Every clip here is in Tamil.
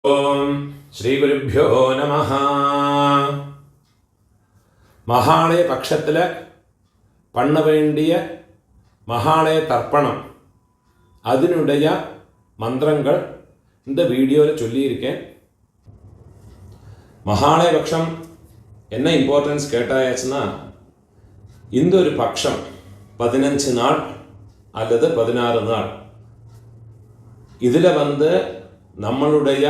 ഓം ശ്രീ ഗുരുഭ്യോ നമഃ. മഹാളയ പക്ഷത്തിൽ பண்ண வேண்டிய மகாலய தர்ப்பணம் அதனுடைய மந்திரங்கள் இந்த வீடியோவில் சொல்லியிருக்கேன். மகாலய பட்சம் என்ன இம்பார்ட்டன்ஸ் கேட்டாச்சுன்னா, இந்த ஒரு பட்சம் 15 நாள் அல்லது 16 நாள் இதில் நம்மளுடைய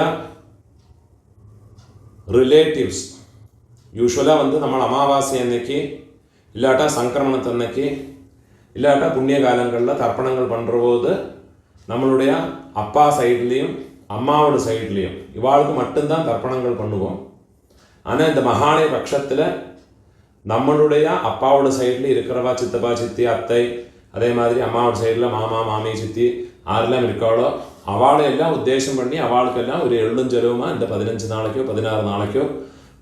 ரிலேட்டிவ்ஸ் யூஸ்வலாக நம்ம அமாவாசை அன்னைக்கு இல்லாட்டா சங்கிரமணத்தன்னைக்கு இல்லாட்டா புண்ணிய காலங்களில் தர்ப்பணங்கள் பண்ணுற போது நம்மளுடைய அப்பா சைட்லேயும் அம்மாவோட சைட்லேயும் இவாளுக்கு மட்டும்தான் தர்ப்பணங்கள் பண்ணுவோம். ஆனால் இந்த மகாலய பட்சத்தில் நம்மளுடைய அப்பாவோட சைடில் இருக்கிறவா சித்தப்பா சித்தி அத்தை, அதே மாதிரி அம்மாவோட சைடில் மாமா மாமி சித்தி யாரெல்லாம் இருக்காளோ அவளையெல்லாம் உத்தேசம் பண்ணி அவளுக்கெல்லாம் ஒரு எள்ளும் செலவுமா இந்த 15 நாளைக்கோ 16 நாளைக்கோ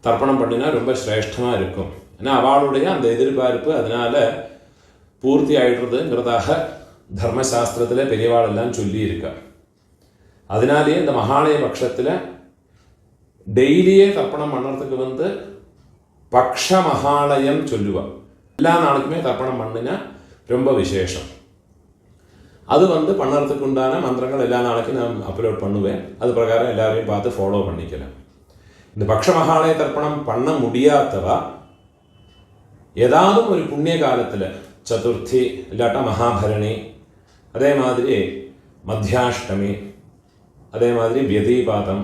தர்ப்பணம் பண்ணினா ரொம்ப சிரேஷ்டமாக இருக்கும். ஏன்னா அவளுடைய அந்த எதிர்பார்ப்பு அதனால் பூர்த்தி ஆகிடுறதுங்கிறதாக தர்மசாஸ்திரத்தில் பெரியவாளெல்லாம் சொல்லியிருக்கா. அதனாலேயே இந்த மகாலய பட்சத்தில் டெய்லியே தர்ப்பணம் பண்ணுறதுக்கு பக்ஷ மகாலயம் சொல்லுவா. எல்லா நாளுக்குமே தர்ப்பணம் பண்ணினா ரொம்ப விசேஷம். அது பண்ணுறதுக்கு உண்டான மந்திரங்கள் எல்லா நாளைக்கும் நான் அப்லோட் பண்ணுவேன். அது பிரகாரம் எல்லாரையும் பார்த்து ஃபாலோ பண்ணிக்கலாம். இந்த பக்ஷ மகாலய தர்ப்பணம் பண்ண முடியாதவா ஏதாவது ஒரு புண்ணிய காலத்தில் சதுர்த்தி இல்லாட்டா மகாபரணி, அதே மாதிரி மத்தியாஷ்டமி, அதே மாதிரி வியதீபாதம்,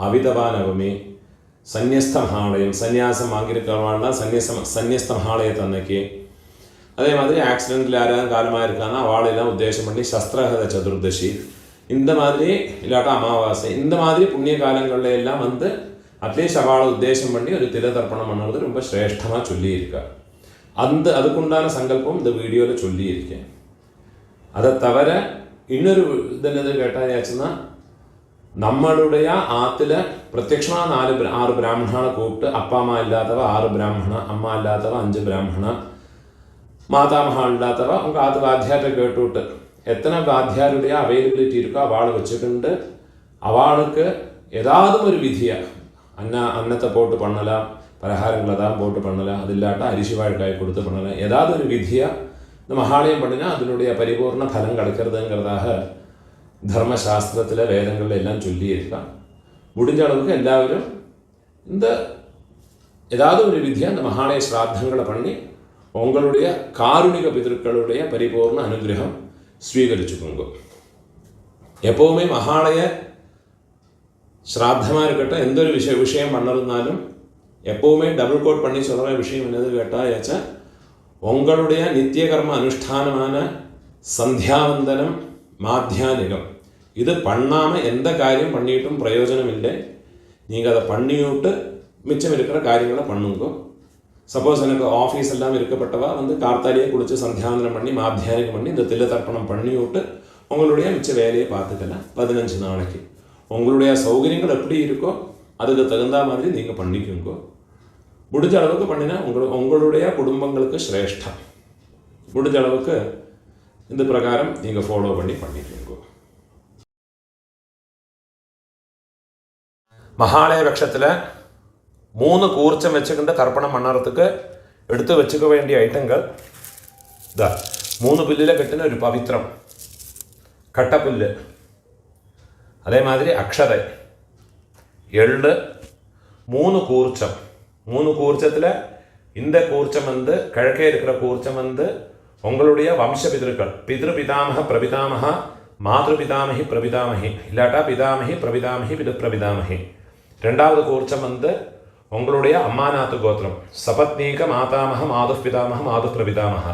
அவிதவா நவமி, சந்நியஸ்த மகாலயம் சந்நியாசம் வாங்கியிருக்கிறவாள்னா சந்நியஸ்த மகாலயத்தை அன்னைக்கு, அதே மாதிரி ஆக்சிடென்ட்டில் யாராவது காலமாக இருக்காங்கன்னா அவளையெல்லாம் உத்தேசம் பண்ணி சஸ்திரஹத சதுர்தசி, இந்த மாதிரி இல்லாட்டா அமாவாசை, இந்த மாதிரி புண்ணிய காலங்கள்ல எல்லாம் அட்லீஸ்ட் அவளை உத்தேசம் பண்ணி ஒரு தில தர்ப்பணம் பண்ணுறது ரொம்ப சிரேஷ்டமாக சொல்லியிருக்கா. அதுக்குண்டான சங்கல்பம் இந்த வீடியோவில் சொல்லியிருக்கேன். அதை தவிர இன்னொரு என்னது கேட்டாச்சுன்னா, நம்மளுடைய ஆற்றுல பிரத்யட்சமாக 6 பிராமணனை கூப்பிட்டு அப்பா அம்மா இல்லாதவ 6 பிராமணா, அம்மா இல்லாதவ 5 பிராமணா, மாதாமகா இல்லாதவ உங்கள் ஆற்று வாத்தியார்கிட்ட கேட்டுவிட்டு எத்தனை வாத்தியாருடைய அவைலபிலிட்டி இருக்கோ அவளை வச்சுக்கிண்டு அவளுக்கு ஏதாவது ஒரு விதியாக அன்னத்தை போட்டு பண்ணலாம், பலகாரங்களை தான் போட்டு பண்ணலாம், அது இல்லாட்டா அரிசி வாழைக்காய் கொடுத்து பண்ணலாம், ஏதாவது ஒரு விதியாக இந்த மகாலயம் பண்ணினா அதனுடைய பரிபூர்ண பலம் கிடைக்கிறதுங்கிறதாக தர்மசாஸ்திரத்தில் வேதங்களில் எல்லாம் சொல்லியிருக்கான். முடிஞ்ச அளவுக்கு எல்லாரும் இந்த ஏதாவது ஒரு விதியாக இந்த மகாலய ஸ்ராத்தங்களை பண்ணி உங்களுடைய காருணிக பிதர்களுடைய பரிபூர்ண அனுகிரகம் ஸ்வீகரிச்சுக்கோங்க. எப்போவுமே மகாலய ஸ்ராத்தமாக இருக்கட்டும், எந்த ஒரு விஷயம் பண்ணறதுனாலும் எப்போவுமே டபுள் கோட் பண்ணி சொல்கிற விஷயம் என்னது கேட்டால், உங்களுடைய நித்திய கர்ம அனுஷ்டானமான சந்தியாவந்தனம் மாத்தியானிகம் இது பண்ணாமல் எந்த காரியம் பண்ணிட்டும் பிரயோஜனம் இல்லை. நீங்கள் அதை பண்ணிவிட்டு மிச்சம் இருக்கிற காரியங்களை பண்ணுங்க. சப்போஸ் எனக்கு ஆஃபீஸ் எல்லாம் இருக்கப்பட்டவா கார்த்தாலேயே குளித்து சந்தியாவந்தனம் பண்ணி மாத்தியானிகம் பண்ணி இந்த தில்ல தர்ப்பணம் பண்ணி விட்டு உங்களுடைய மிச்ச வேலையை பார்த்துக்கலாம். 15 நாளைக்கு உங்களுடைய சௌகரியங்கள் எப்படி இருக்கோ அதுக்கு தகுந்த மாதிரி நீங்கள் பண்ணிக்கோங்க. முடிஞ்ச அளவுக்கு பண்ணினா உங்களுடைய குடும்பங்களுக்கு சிரேஷ்டம். முடிஞ்ச அளவுக்கு இந்த பிரகாரம் நீங்கள் ஃபாலோ பண்ணிக்கோங்க. மகாலய பட்சத்தில் 3 கூர்ச்சம் வச்சுக்கிட்டு தர்ப்பணம் பண்ணுறதுக்கு எடுத்து வச்சுக்க வேண்டிய ஐட்டங்கள் 3 புல்லில் கட்டின ஒரு பவித்திரம், கட்டப்புல்லு, அதே மாதிரி அக்ஷதை, எள்ளு, 3 கூர்ச்சம். 3 கூர்ச்சத்தில் இந்த கூர்ச்சம் கிழக்கே இருக்கிற கூர்ச்சம் உங்களுடைய வம்ச பிதர்கள், பிதாமக பிரபிதாமக, மாதృ பிதாமகி பிரபிதாமகி, இல்லாட்டா பிதாமகி பிரபிதாமகி பிது பிரபிதாமகி. 2வது கூர்ச்சம் உங்களுடைய அம்மாநாத்து கோத்திரம், சபத்னீக மாதாமக மாது பிதாமக மாது பிரபிதாமக.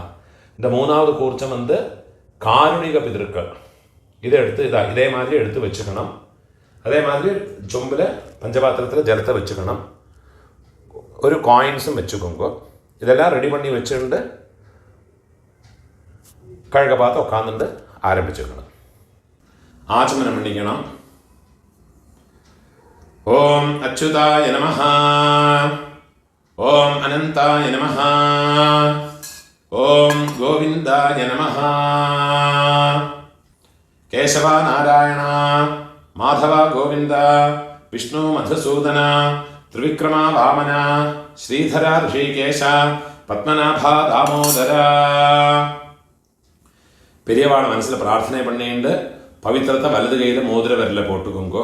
இந்த 3வது கூர்ச்சம் காருணிக பிதர்கள். இதை எடுத்து இதே மாதிரி எடுத்து வச்சுக்கணும். அதே மாதிரி சொம்பில் பஞ்சபாத்திரத்தில் ஜலத்தை வச்சுக்கணும். ஒரு காயின்ஸும் வச்சுக்கோங்க. இதெல்லாம் ரெடி பண்ணி வச்சுட்டு கழக பார்த்து உட்காந்துட்டு ஆரம்பிச்சுக்கணும். ஆச்சமனம் பண்ணிக்கணும். ஓம் அச்சுதாய நமஹ, ஓம் அனந்தாய நமஹ, ஓம் கோவிந்தாய நமஹ. கேசவ நாராயண மாதவ கோவிந்த വിഷ്ണു മധുസൂദന ത്രിവിക്രമ വാമന ശ്രീധര ഋഷികേശ പത്മനാഭ ദാമോദര. பெரியவாளை மனசில் பிரார்த்தனை பண்ணிண்டு பவித்திரத்தை வலது கையில் மோதிர விரல போட்டுக்கோங்கோ.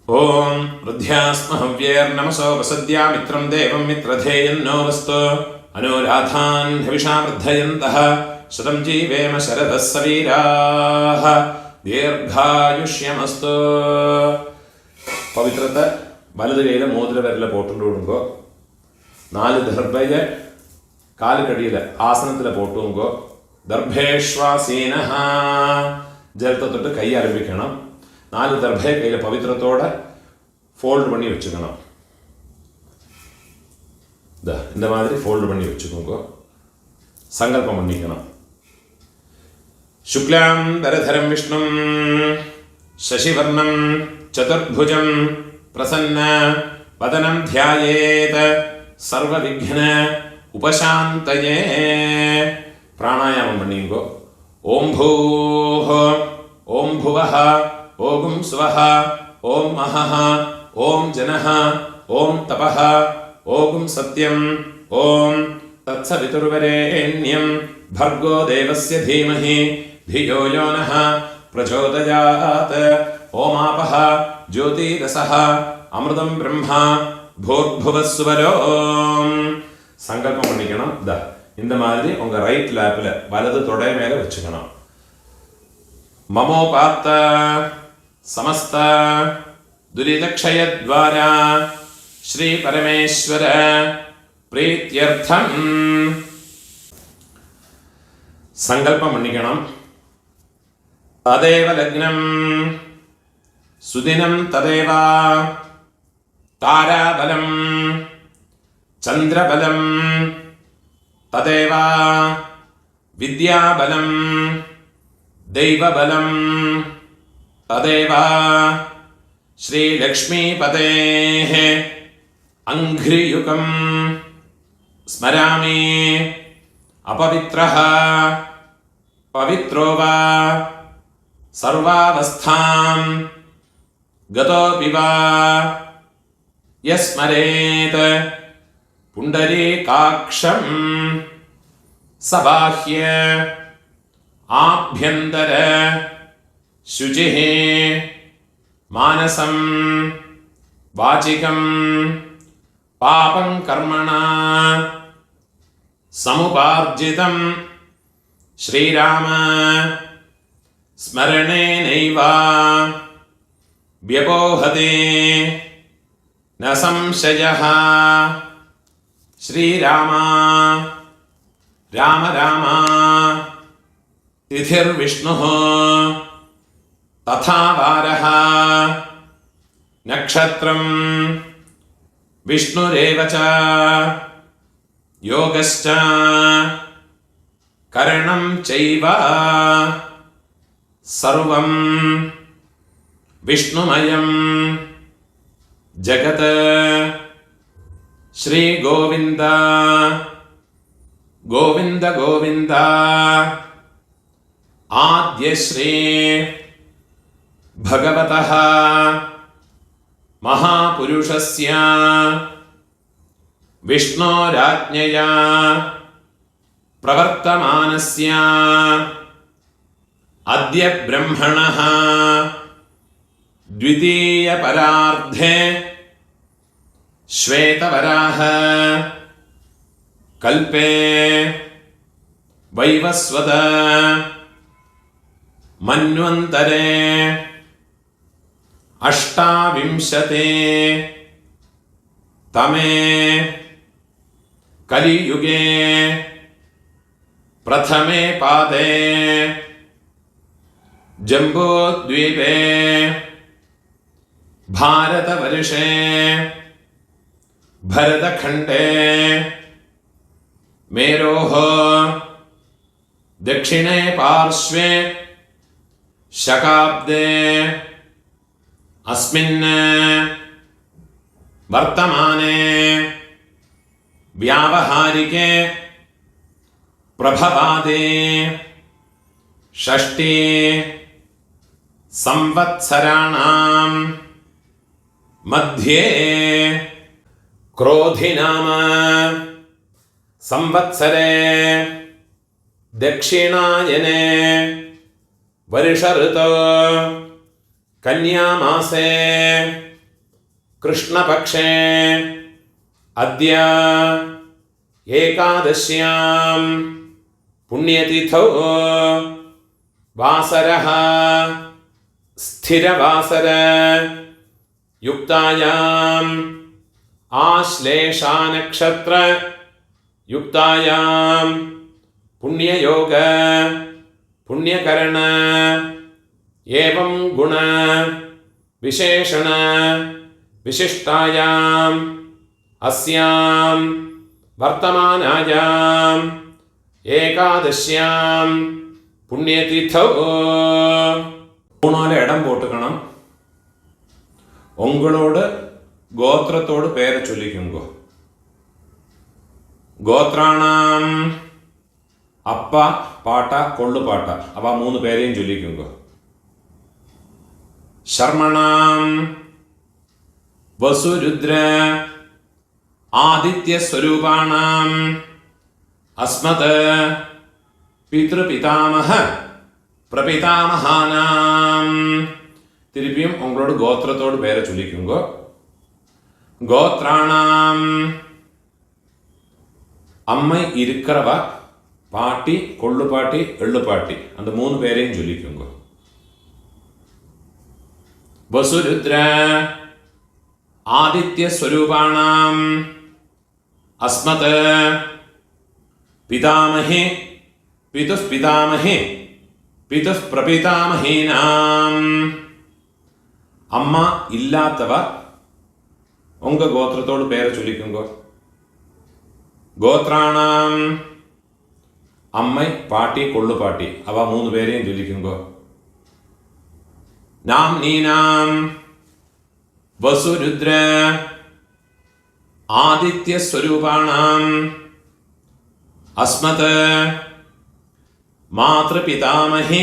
ஓம் ருத்யாஸ்மஹவ்யேர் நமசோ வசத்யா மித்ரம் தேவம் மித்ரதேயன்னோ வஸ்து அனுராதான் ஹவிஷா வர்தயந்தः சதம் ஜீவேம சரதः சவீராः ദീർഘായുഷ്യമസ്തു. പവിത്രത്തെ വലത് കൈയിലെ മോതിര വിരല പോട്ടുകൊണ്ട് വിടുങ്കോ. 4 ദർഭയെ കാലുകടിയിൽ ആസനത്തിലെ പോട്ടുങ്കോ. ദർഭേശ്വാസീന ജലത്തെ തൊട്ട് കൈ ആരംഭിക്കണം. 4 ദർഭയെ കയ്യിൽ പവിത്രത്തോടെ ഫോൾഡ് പണി വെച്ചുക്കണം. இந்த மாதிரி ஃபோல்டு பண்ணி வச்சுக்கோங்க. சங்கல்பம் பண்ணிக்கணும். शुक्लां दरधरं विष्णुं शशिवर्णं चतुर्भुजं प्रसन्न वदनं ध्यायेत् सर्वविघ्न उपशान्तये. प्राणायामं पण्णिंगो. ओं भूः ओं भुवः ओं स्वः ओं महः ओं जनः ओं तपः ओं सत्यं ओं तत्सवितुर्वरेण्यं भर्गो देवस्य धीमहि धियो यो नः प्रचोदयात्. ओमापः ज्योतिरसः अमृतं ब्रह्मा भूर्भुवस्वरो. சங்கல்பம் பண்ணிக்கணும். இந்த மாதிரி உங்க ரைட் லேப்ல வலது தொடை மேல வச்சுக்கணும். மமோபாத்த சமஸ்த துரிதக்ஷயத்வாரா ஸ்ரீ பரமேஸ்வர பிரீத்யர்த்தம் சங்கல்பம் பண்ணிக்கணும். ததேவ லக்னம் சுதினம் ததேவ தாராபலம் சந்திரபலம் ததேவ வித்யாபலம் தெய்வபலம் ததேவ ஸ்ரீலக்ஷ்மீபதேः அங்க்ரியுகம் ஸ்மராமி. अपवित्रः पवित्रो वा सर्वावस्थां गतोऽपि वा यस्मरेत् पुण्डरीकाक्षं स बाह्य आभ्यन्तर शुचिः मानसं वाचिकं पापं कर्मणा समुपार्जितं श्रीराम स्मरणेनैव व्यपोहते न संशयः. श्रीराम राम राम तिथिर्विष्णुः तथा वारः नक्षत्रं विष्णुरेव च योगश्च करणं चैव सर्वं विष्णुमयं जगत्. श्री गोविंद गोविंद गोविंद आद्य श्री भगवतः महापुरुषस्य विष्णोराज्ञया प्रवर्तमानस्य अद्य ब्रह्मणः द्वितीय परार्धे श्वेतवराह कल्पे वैवस्वत मन्वन्तरे अष्टाविंशते तमे कलियुगे प्रथमे पादे जम्बूद्वीपे भारतवर्षे भरतखण्डे मेरोः दक्षिणे पार्श्वे शकाब्दे अस्मिन् वर्तमाने व्यावहारिके प्रभवादे षष्ठी संवत्सराणां मध्ये क्रोधि नाम संवत्सरे दक्षिणायने वर्ष ऋतौ कन्यामासे कृष्णपक्षे अद्य एकादश्यां पुण्यतिथौ वासरः स्थिरवासर युक्तायाम् आश्लेषा नक्षत्र युक्तायां पुण्ययोग पुण्यकरण एवं गुण विशेषण विशिष्टायाम् अस्यां वर्तमानायाम् एकादश्यां पुण्यतिथौ மூணால இடம் போட்டுக்கணும். உங்களோட கோத்திரத்தோடு பேரை சொல்லிக்குங்கோ. கோத்ராணாம் அப்பா பாட்டா கொள்ளு பாட்டா அவ 3 பேரையும் சொல்லிக்குங்கோ. சர்மணாம் வசுருத்ர ஆதித்ய ஸ்வரூபாணாம் அஸ்மத் பித்ருபிதாமஹ பிரபிதாமஹானாம். திருப்பியும் உங்களோட கோத்திரத்தோடு பேரை சொல்லிக்குங்கோ. கோத்ராணாம் அம்மை இருக்கிறவ பாட்டி கொள்ளு பாட்டி எள்ளு பாட்டி அந்த 3 பேரையும் சொல்லிக்குங்க. வசுருத்ர ஆதித்ய ஸ்வரூபாணாம் அஸ்மத் பிதாமஹே பிதுஸ் பிதாமஹே பிதுஸ் பிரபிதாமஹீனாம். அம்மா இல்லாதவ உங்க கோத்திரத்தோடு பேரை சொல்லிக்குங்க. கோத்ராணாம் அம்மை பாட்டி கொள்ளு பாட்டி அவ 3 பேரையும் சொல்லிக்குங்க. நாம் நீனாம் வசுருத்ர ஆதித்ய ஸ்வரூபாணாம் அஸ்மத் மாத்ருபிதாமஹி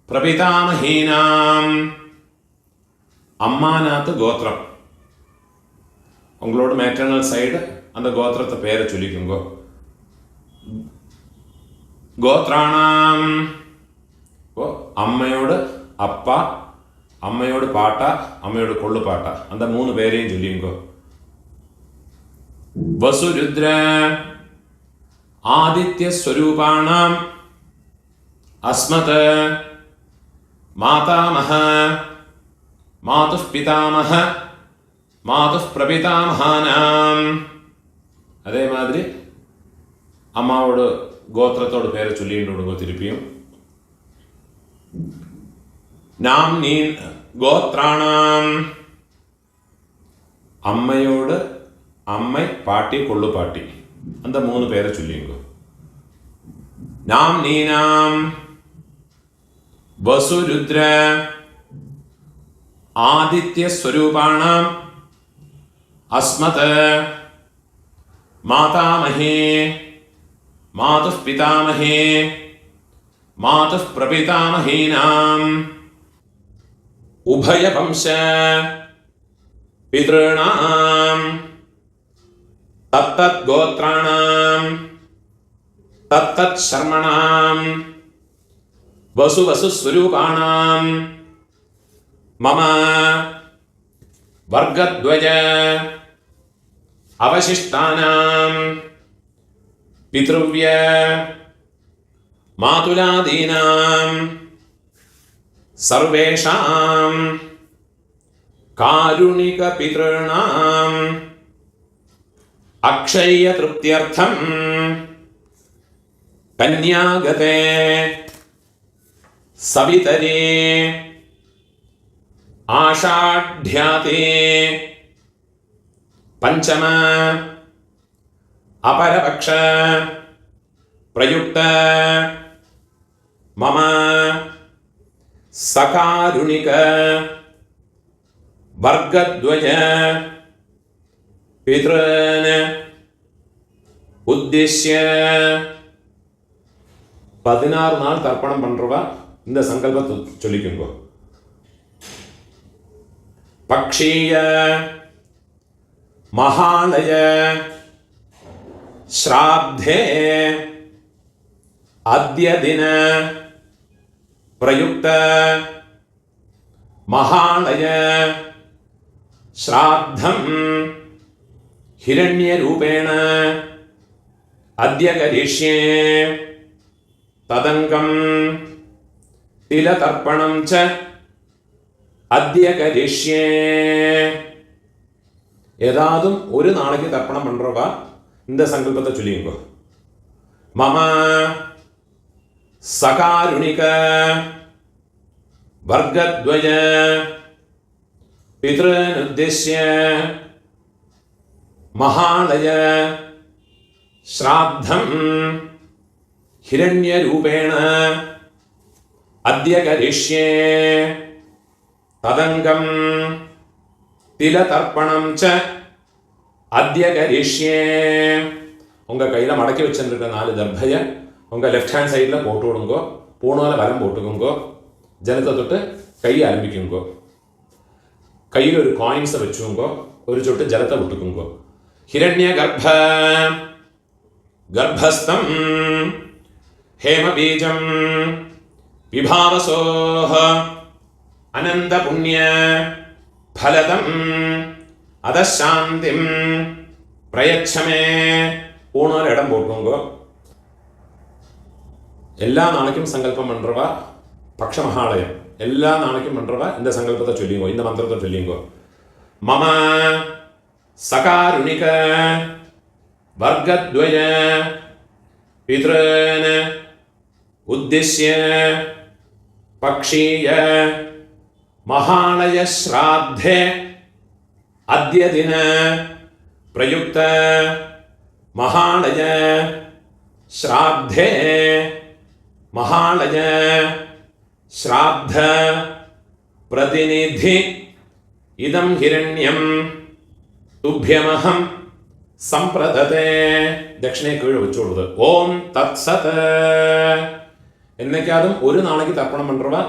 பிரபிதாமஹீனாம். அம்மாநாத்து கோத்திரம் உங்களோட மேட்டர்னல் சைடு அந்த கோத்திரத்தை பேரை சொல்லிக்குங்க. கோத்ராணாம் அம்மையோட அப்பா அம்மையோட பாட்டா அம்மையோட கொள்ளு பாட்டா அந்த 3 பேரையும் சொல்லிங்க. வசுருத்ர ஆதித்ய ஸ்வரூபாணாம் அஸ்மத் மாதாமஹ மாதுஸ் பிதாமஹ மாதுஸ் பிரபிதாமஹானாம். அதே மாதிரி அம்மாவோட கோத்திரத்தோட பேரை சொல்லிட்டு விடுங்க. திருப்பியும் நாம் நீ கோத்ராணாம் அம்மையோட அம்மை பாட்டி கொள்ளு பாட்டி அந்த 3 பேரை சொல்லிங்க. நாம் நீனாம் வசுருத்ர ஆதித்ய ஸ்வரூபாணாம் அஸ்மத் மாதாமஹே மாதுஸ் பிதாமஹே மாதுஸ் பிரபிதாமஹீனாம். உபய வம்ச பித்ருணாம் தத்தத் கோத்ராணாம் தத்தத் சர்மணாம் வசு வசு ஸ்வரூபாணாம் மம வர்க்கத்வய அவசிஷ்டானாம் பித்ருவ்ய மாதுலாதீனாம் சர்வேஷாம் காருணிக பித்ருணாம் அக்ஷய திருப்தியர்த்தம் கன்யாகதே சவிதரே ஆஷாಢ்யாதே பஞ்சம अपरपक्ष प्रयुक्त मम सकारुणिक वर्गद्वय पितॄन् उद्देश्य 16 நாள் தர்ப்பணம் பண்றவா இந்த சங்கல்பத்தை சொல்லிக்கோங்க. पक्षीय महालय श्राद्धे अद्य दिन प्रयुक्त महालय श्राद्धं हिरण्यरूपेण अद्य करिष्ये तदंगं तिलतर्पणं च अद्य करिष्ये. ஏதாதும் ஒரு நாளைக்கு தர்ப்பணம் பண்றவா இந்த சங்கல்பத்தை சொல்லிங்கோ. மம சகாருணிக வர்க்கத்வய பித்ருனுத்திஷ்ய மகாலய ஸ்ராத்தம் ஹிரண்யரூபேண அத்ய கரிஷ்யே ததங்கம் திலதர்ப்பணம் ச அத்ய கரிஷ்யே. உங்க கையில மடக்கி வச்சிருக்க 4 தர்பைய உங்க லெஃப்ட் ஹேண்ட் சைட்ல போட்டு விடுங்கோ. பூணோல வரம் போட்டுக்குங்கோ. ஜலத்தை தொட்டு கை ஆரம்பிக்குங்கோ. கையில் ஒரு காயின்ஸை வச்சுங்கோ. ஒரு சொட்டு ஜலத்தை விட்டுக்குங்கோ. ஹிரண்ய கர்ப்பஸ்தம் ஹேம பீஜம் விபாவசோஹ அனந்த புண்ணிய फलदम अदशांतिम प्रयच्छमे. पूर्णोर इडम पोट्टुंगो. எல்லா நாளைக்கும் சங்கல்பம் பண்றவா பக்ஷ மகாலயம் எல்லா நாளைக்கும் பண்றவா இந்த சங்கல்பத்தை சொல்லிங்கோ. இந்த மந்திரத்தை சொல்லிங்கோ. மம சகாருணிக வர்க்கத்வய பித்ருன் உத்திஷ்ய பக்ஷீய महालय श्राद्धे अद्य दिन प्रयुक्त महालय श्राद्धे महालय श्राद्ध प्रतिनिधि इदं हिरण्यं तुभ्यमहं संप्रदते. दक्षिणे कीഴ് വെച്ചുകൊടുത്ത് ഓം തത്സത് എന്നേക്കാതും ഒരു നാளைக்கு തർപ്പണം പண்றவா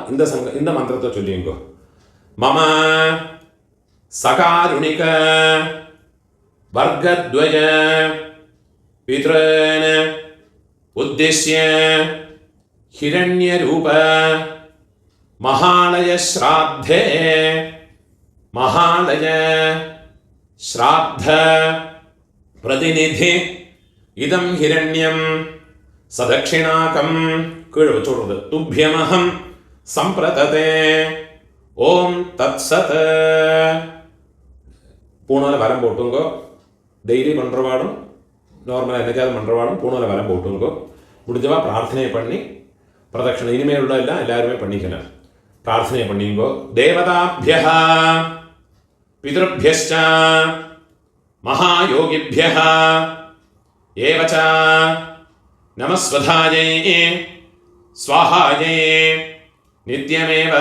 இந்த மந்திரத்தை சொல்லிங்கோ. मम सकारुणिक वर्गद्वय पितॄन् उद्दिश्य हिरण्यरूप महालय श्राद्धे महालय श्राद्ध प्रतिनिधि इदं हिरण्यं सदक्षिणाकं कीഴ് വെച്ചുകൊടുത്ത് तुभ्यमहं संप्रदते. ഓം തത്സത്. பூணோல வரம் போட்டுங்கோ. டெய்லி பண்றவாடும் நார்மலா என்னைக்காவது பண்றவாடும் பூணோல வரம் போட்டுங்கோ. முடிஞ்சவா பிரார்த்தனை பண்ணி பிரதட்சணை இனிமே உள்ள எல்லாம் எல்லாருமே பண்ணிக்கலாம். பிரார்த்தனை பண்ணிங்கோ. தேவதாभ्यः பிதृभ्यश्च महायोगिभ्यः एव च नमस्वधायै स्वाहायै नित्यमेव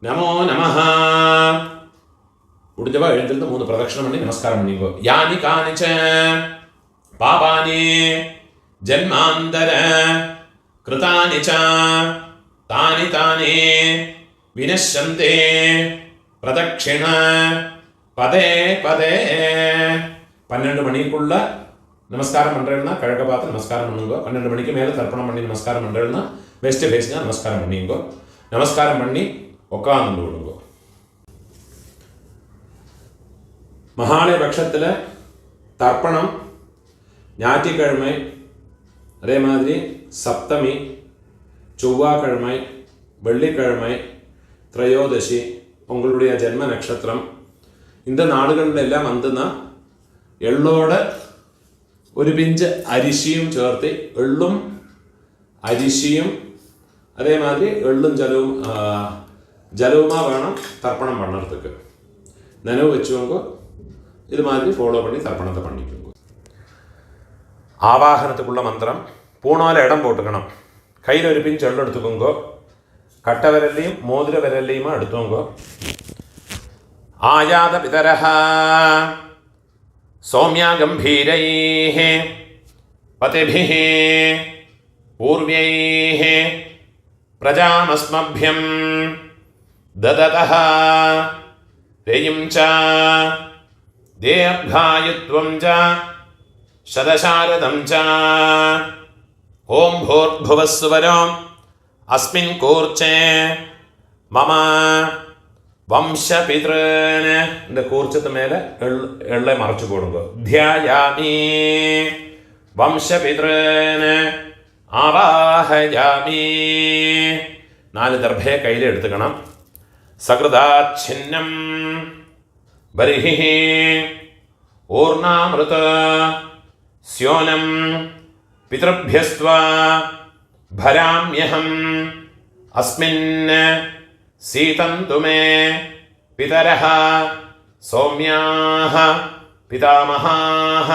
नमो नमः. முடிஞ்சவா எழுந்திருந்து 3 பிரதட்சணம் பண்ணி நமஸ்காரம் பண்ணிங்கோ. யானி கானிச்ச பாபானி ஜன்மாந்தர கிருதானி ச தானி தானி வினஷ்யந்தே பிரதட்சிண பதே பதே. 12 மணிக்குள்ள நமஸ்காரம் பண்றேன்னா கிழக்க பார்த்து நமஸ்காரம் பண்ணுங்க. 12 மணிக்கு மேலே தர்ப்பணம் பண்ணி நமஸ்காரம் பண்றேன்னா வெஸ்ட் ஃபேஸ்னா நமஸ்காரம் பண்ணிங்கோ. நமஸ்காரம் பண்ணி உட்கார்ந்து விடுங்கோ. மகாலய பட்சத்தில் தர்ப்பணம் ஞாயிற்றுக்கிழமை, அதே மாதிரி சப்தமி, செவ்வாய்க்கிழமை, வெள்ளிக்கிழமை, திரையோதசி, உங்களுடைய ஜென்ம நட்சத்திரம் இந்த നാളുകളിലെല്ലാം வந்துன்னா എള്ളോട് ഒരു പിഞ്ച് അരിശിയും ചേർത്ത് എള്ളും അരിശിയും അതേമാതിരി എള്ളും ജലവുമാ വേണം തർപ്പണം പണ്ണறதுக்கு. നനവ് വെച്ചുകൊണ്ട് ഇത് മാതിരി ഫോളോ பண்ணி தர்ப்பணத்தை பண்ணிக்கோங்க. ஆவாகனத்துக்குள்ள மந்திரம் பூணால இடம் போட்டுக்கணும். கையில் ஒரு பிஞ்சு எள்ளு எடுத்துக்கோங்க. கட்ட விரல்லையும் மோதிர விரல்லையுமா எடுத்துக்கோங்க. ஆயாத பிதரஹ சௌமியா கம்பீரைஹ பதிபிஹ பூர்வைஹ பிரஜாமஸ்மभ्यं ददतः രയും ച ദീർഘായുത്വം ച ശതശാരദം ച ഓം ഭൂർഭുവസ്സുവരോ അസ്മിൻ കൂർച്ചേ മമ വംശപിതൃന് இந்த കൂർച്ചത്ത് മേലെ എള്ളെ മറച്ചു കൊടുക്കുക. ധ്യായാമി വംശപിതൃന് ആവാഹയാമി. 4 ദർഭയെ കയ്യിലെടുത്തുക്കണം. സകൃതാച്ഛിന്നം ബർഹിഃ ഊർണാമൃത സ്യോനം പിതൃഭ്യസ്ത്വാ ഭരാമ്യഹം അസ്മിൻ സീതന്തു മേ പിതരഃ സൗമ്യാഃ പിതാമഹാഃ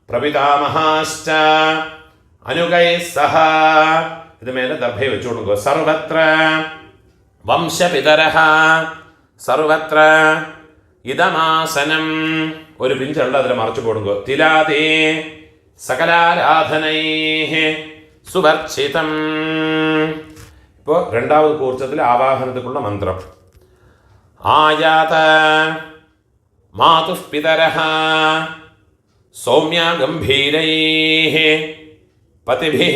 പ്രപിതാമഹാശ്ച അനുഗൈഃ സഹ. ഇത് മേലെ ദർഭയെ വെച്ചു കൊടുക്കുക. സർവത്ര വംശപിതരഃ സർവത്ര ഇദമാസനം. ഒരു പിഞ്ചുള്ള അതിൽ മറച്ചു കൊടുക്കുക. തിലാതേ സകലാരാധനൈഃ സുവർച്ചിതം. ഇപ്പോൾ രണ്ടാമത് കൂർച്ചത്തിൽ ആവാഹനത്തിലുള്ള മന്ത്രം. ആയാത മാതുഃ പിതരഃ സൗമ്യ ഗംഭീരൈഃ പതിഭിഃ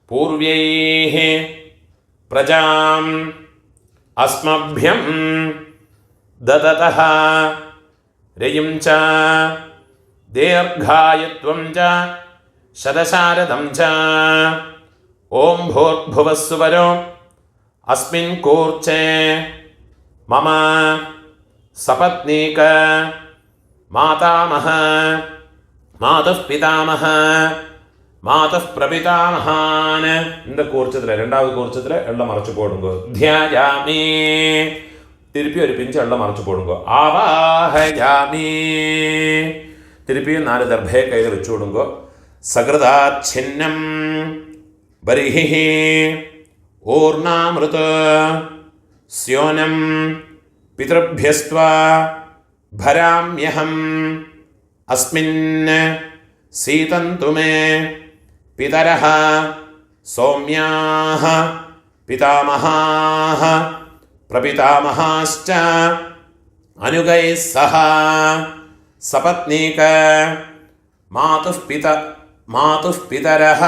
പൂർവ്യൈഃ പ്രജാം അസ്മഭ്യം ദദതഃ രയും ച ദീർഘായുത്വം ച ശതശാരദം ച ഓം ഭൂർഭുവസ്സുവരോ അസ്മിൻ കൂർച്ചേ മമ സപത്നീക മാതാമഹ മാതുഃ പിതാമഹ മാതുഃ പ്രപിതാമഹാൻ. இந்த കൂർച്ചത്തില് രണ്ടാമത് കൂർച്ചത്തില് എള്ള മറച്ചു പോടുങ്കോ. ധ്യായാമി. തിരുപ്പി ഒരു പിഞ്ച് എള്ള മറച്ചു പോടുങ്കോ. ആവാഹയാമി. തിരുപ്പി 4 ദർഭയെ കയ്യിൽ വെച്ചു കൊടുങ്കോ. സകൃതാച്ഛിന്നം ബർഹിഃ ഊർണാമൃത സ്യോനം പിതൃഭ്യസ്ത്വാ ഭരാമ്യഹം അസ്മിൻ സീതന്തു മേ പിതരഃ സൗമ്യാഃ പിതാമഹാഃ പ്രപിതാമഹാശ്ച അനുഗൈഃ സഹ. സപത്നീക മാതുഃ പിതരഃ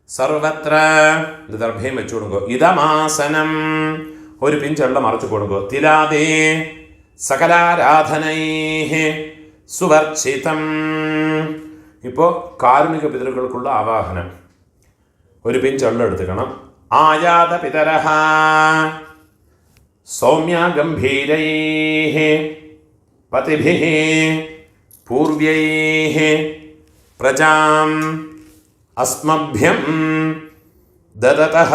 സർവത്ര. ഇത് ദർഭയും വെച്ചു കൊടുക്കുക. ഇദമാസനം. ഒരു പിഞ്ചെള്ള മറച്ചു കൊടുക്കുക. തിലാതേ സകലാരാധനൈഃ സുവർച്ചിതം. ഇപ്പോൾ കാരുണിക പിതൃക്കൾക്കുള്ള ആവാഹനം. ഒരു പിഞ്ചെള്ള എടുത്തുക്കണം. ആയാത പിതരഃ സൗമ്യ ഗംഭീരൈഃ പതിഭിഃ പൂർവ്യൈഃ പ്രജാം അസ്മഭ്യം ദദതഃ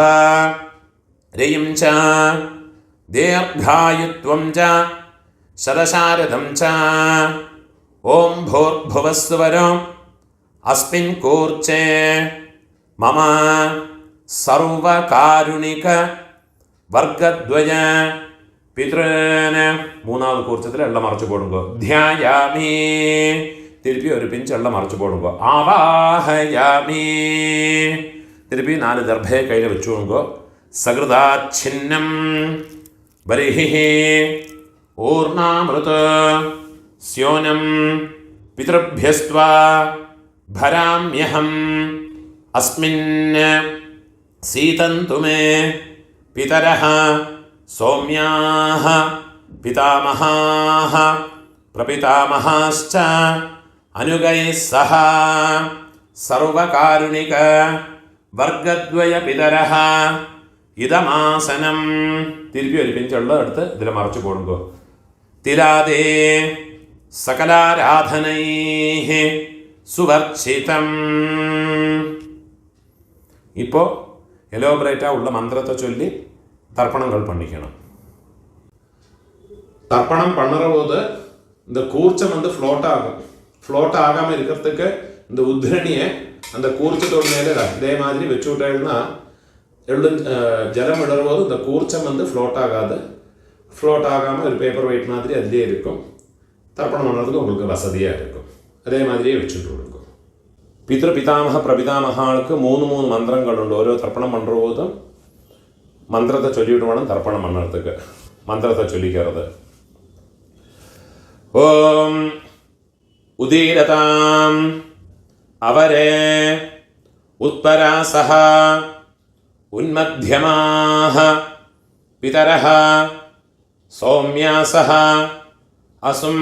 രയും ച ദീർഘായുത്വം ച ശതശാരദം ച ഓം ഭൂർഭുവസ്സുവരോ അസ്മിൻ കൂർച്ചേ മമ സർവകാരുണിക വർഗദ്വയ പിതൃന്. 3ാമത് കൂർച്ചത്തിൽ എള്ള മറച്ചു പോടുങ്കോ. ധ്യായാമി. തിരുപ്പി ഒരു പിഞ്ച് എള്ള മറച്ചു പോടുങ്കോ. ആവാഹയാമി. തിരുപ്പി 4 ദർഭയെ കയ്യിൽ വെച്ചു കൊടുങ്കോ. സകൃതാച്ഛിന്നം ബർഹിഃ ഊർണാമൃത സ്യോനം പിതൃഭ്യസ്ത്വാ ഭരാമ്യഹം അസ്മിൻ സീതന്തു മേ പിതരഃ സൗമ്യാഃ പിതാമഹാഃ പ്രപിതാമഹാശ്ച അനുഗൈഃ സഹ. സർവകാരുണിക വർഗദ്വയ പിതരഃ ഇദമാസനം. തിരുപ്പി ഒരു പിഞ്ചുള്ള എടുത്ത് ഇതിൽ മറച്ചു കൊടുക്കോ. തിലാതേ സകലാരാധനൈഃ സുവർച്ചിതം. ഇപ്പോൾ എലോബ്രേറ്റാ ഉള്ള മന്ത്രത്തെ ചൊല്ലി தர்ப்பணங்கள் பண்ணிக்கணும். தர்ப்பணம் பண்ணுற போது இந்த கூர்ச்சம் ஃப்ளோட் ஆகும். ஃப்ளோட் ஆகாமல் இருக்கிறதுக்கு இந்த உத்ரணியை அந்த கூர்ச்சத்தோட மேலே இதே மாதிரி வச்சு விட்டேன்னா ஜலம் விடுற போது இந்த கூர்ச்சம் ஃப்ளோட் ஆகாது. ஃப்ளோட் ஆகாமல் ஒரு பேப்பர் வெயிட் மாதிரி அதிலே இருக்கும். தர்ப்பணம் பண்ணுறதுக்கு உங்களுக்கு வசதியாக இருக்கும். அதே மாதிரியே வச்சுட்டு கொடுக்கும். പിതൃപിതാമഹ പ്രപിതാമഹാൾക്ക് 3 മന്ത്രങ്ങളുണ്ട്. ഓരോ തർപ്പണം பண்ணுற போதும் மந்திரத்தை சொல்லிவிட்டு வேணும் தர்ப்பணம் பண்ணுறதுக்கு. மந்திரத்தை சொல்லிக்கிறது. ഓം ഉദീരതാം അവരേ ഉത്പരാസഹ ഉന്മധ്യമാഃ പിതരഃ സൗമ്യാസഹ അസും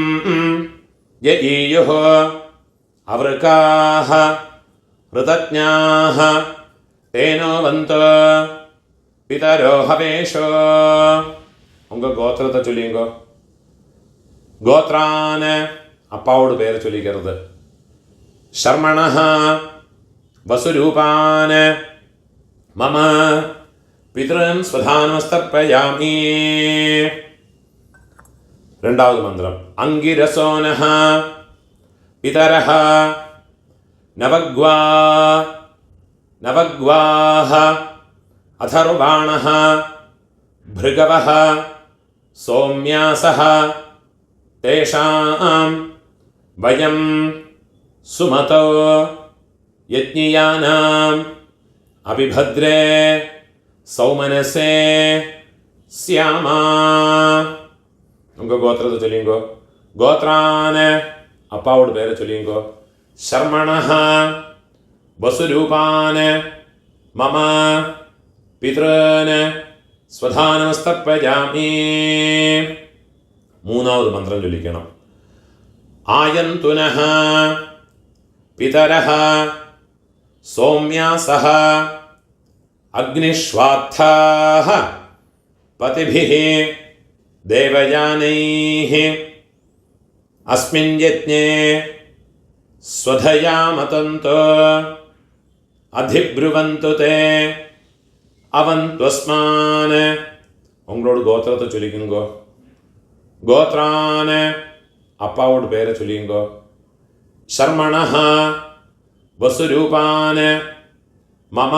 യഈയുഃ അവൃകാഃ ഋതജ്ഞാഃ തേനോ വന്തു പിതരോ ഹവേഷോ. ഉങ്ക ഗോത്രത്തെ ചൊല്ലിയുങ്കോ. ഗോത്രാന് അപ്പാവോട് പേര് ചൊല്ലിക്കരുത്. ശർമ്മണഃ വസുരൂപാന് മമ പിതൃൻ സ്വധാനമസ്തർപ്പയാമി. രണ്ടാമത് മന്ത്രം. അംഗിരസോനഃ പിതരഃ നവഗ്വാഃ അഥർവാണഃ ഭൃഗവഃ സൗമ്യാസഃ തേഷാം വയം സുമതോ യജ്ഞിയാനാം അഭിഭദ്രേ സൗമനസേ സ്യാമ. നമുക്ക് ഗോത്രത്തെ ചൊല്ലിയുങ്കോ. ഗോത്രാന് അപ്പാവോട് പേരെ ചൊല്ലിയുങ്കോ. ശർമ്മണഃ വസുരൂപാന് മമ പിതൃന് സ്വധാനമസ്തർപ്പയാമി. മൂന്നാമത് മന്ത്രം ചൊല്ലിക്കണം. ആയന്തുനഃ പിതരഃ സൗമ്യാസഃ അഗ്നിഷ്വാത്ഥാഃ പതിഭിഃ ദേവയാനൈഃ അസ്മിൻ യജ്ഞേ സ്വധയാമതന്തു അധിബ്രുവന്തു തേ അവന്ത്വസ്മാന്. ഉങ്ങളോട് ഗോത്രത്തെ ചൊല്ലിക്കുങ്കോ. ഗോത്രാന് അപ്പാവോട് പേരെ ചൊല്ലിയുങ്കോ. ശർമ്മണഃ വസുരൂപാന് മമ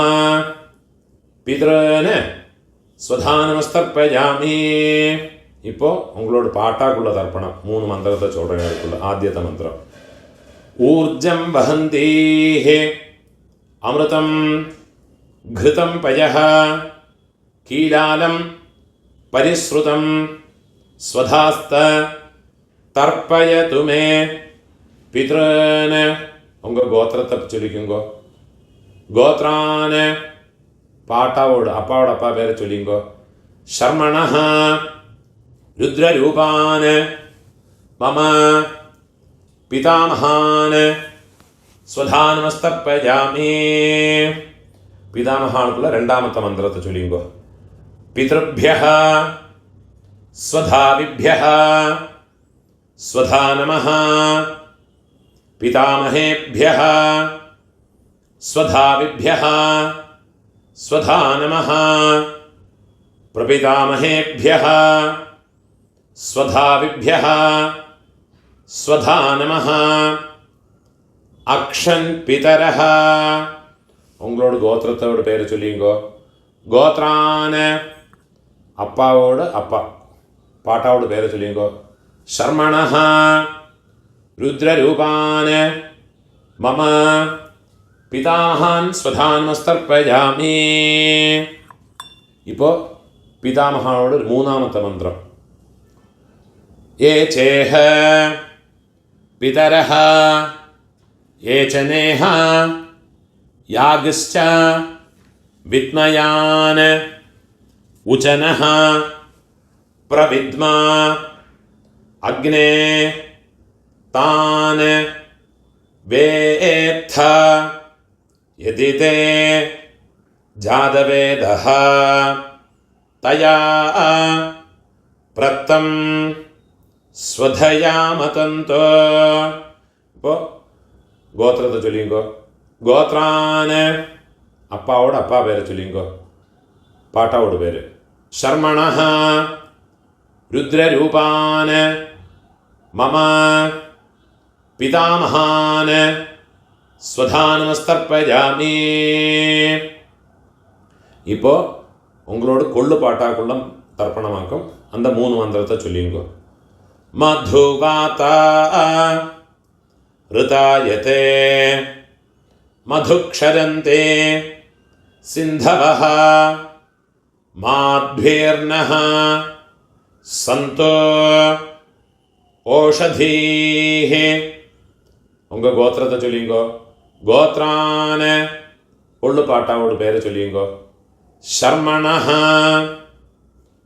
പിതൃന് സ്വധാനമസ്തർപ്പയാമി. ഇപ്പോൾ ഉങ്ങളോട് പാട്ടാക്കുള്ള തർപ്പണം. 3 മന്ത്രത്തെ ചോടങ്ങൾക്കുള്ള ആദ്യത്തെ മന്ത്രം. ഊർജം വഹന്തീഃ അമൃതം ഘൃതം പയഃ കീലാലം പരിശ്രുതം സ്വധാസ്ത തർപ്പയതു മേ പിതൃന്. ഉങ്ക ഗോത്രത്തെ ചൊല്ലിക്കുങ്കോ. ഗോത്രാന് പാട്ടാവോട് അപ്പാവോട് അപ്പാ പേരെ ചൊല്ലിങ്കോ. ശർമ്മണഃ രുദ്രരൂപാന് മമ പിതാമഹാന് സ്വധാനമസ്തർപ്പയാമി. പിതാമഹാർക്കുള്ള രണ്ടാമത്തെ മന്ത്രത്തെ ചൊല്ലിങ്കോ. പിതൃഭ്യഃ സ്വധാവിഭ്യഃ സ്വധാ നമഃ. പിതാമഹേഭ്യഃ സ്വധാവിഭ്യഃ സ്വധാ നമഃ. പ്രപിതാമഹേഭ്യഃ സ്വധാവിഭ്യഃ സ്വധാ നമഃ. അക്ഷൻ പിതരഃ. ഉങ്ങളോട് ഗോത്രത്തോട് പേര് ചൊല്ലിയുങ്കോ. ഗോത്രാന് അപ്പാവോട് അപ്പ പാട്ടാവോട് പേര് ചൊല്ലിയുങ്കോ. ശർമ്മണഃ രുദ്രരൂപാന് മമ പിതാഹാൻ സ്വധാനമസ്തർപ്പയാമി. ഇപ്പോൾ പിതാമഹാനോട് ഒരു മൂന്നാമത്തെ മന്ത്രം. യേ ചേഹ പിതരഃ യേ ച നേഹ യാഗശ്ച വിദ്മയാൻ ഉചനഃ പ്രവിദ്മാ അഗ്നേ താൻ വേത്ഥ യദി തേ ജാതവേദഃ തയാ പ്രത്തം സ്വധയാമതന്തു. ഇപ്പോൾ ഗോത്രത്തെ ചൊല്ലിങ്കോ. ഗോത്രാന് അപ്പാവോട് അപ്പാ പേരെ ചൊല്ലിങ്കോ. പാട്ടാവോട് പേര്. ശർമ്മണഃ രുദ്രരൂപാന് മമ പിതാമഹാന് സ്വധാനമസ്തർപ്പയാമി. ഇപ്പോൾ ഉങ്ങളോട് കൊള്ളു പാട്ടാക്കുള്ള തർപ്പണമാക്കും. அந்த 3 മന്ത്രത്തെ ചൊല്ലിങ്കോ. മധുവാത ഋതായതേ മധുക്ഷരന്തേ സിന്ധവഃ മാധ്വേർനഃ സന്തോ ஓஷதீஹி. உங்க கோத்திரத்தை சொல்லிங்கோ. கோத்ரான கொள்ளு பாட்டாவோட பேரை சொல்லிங்கோ. ஷர்மணஹ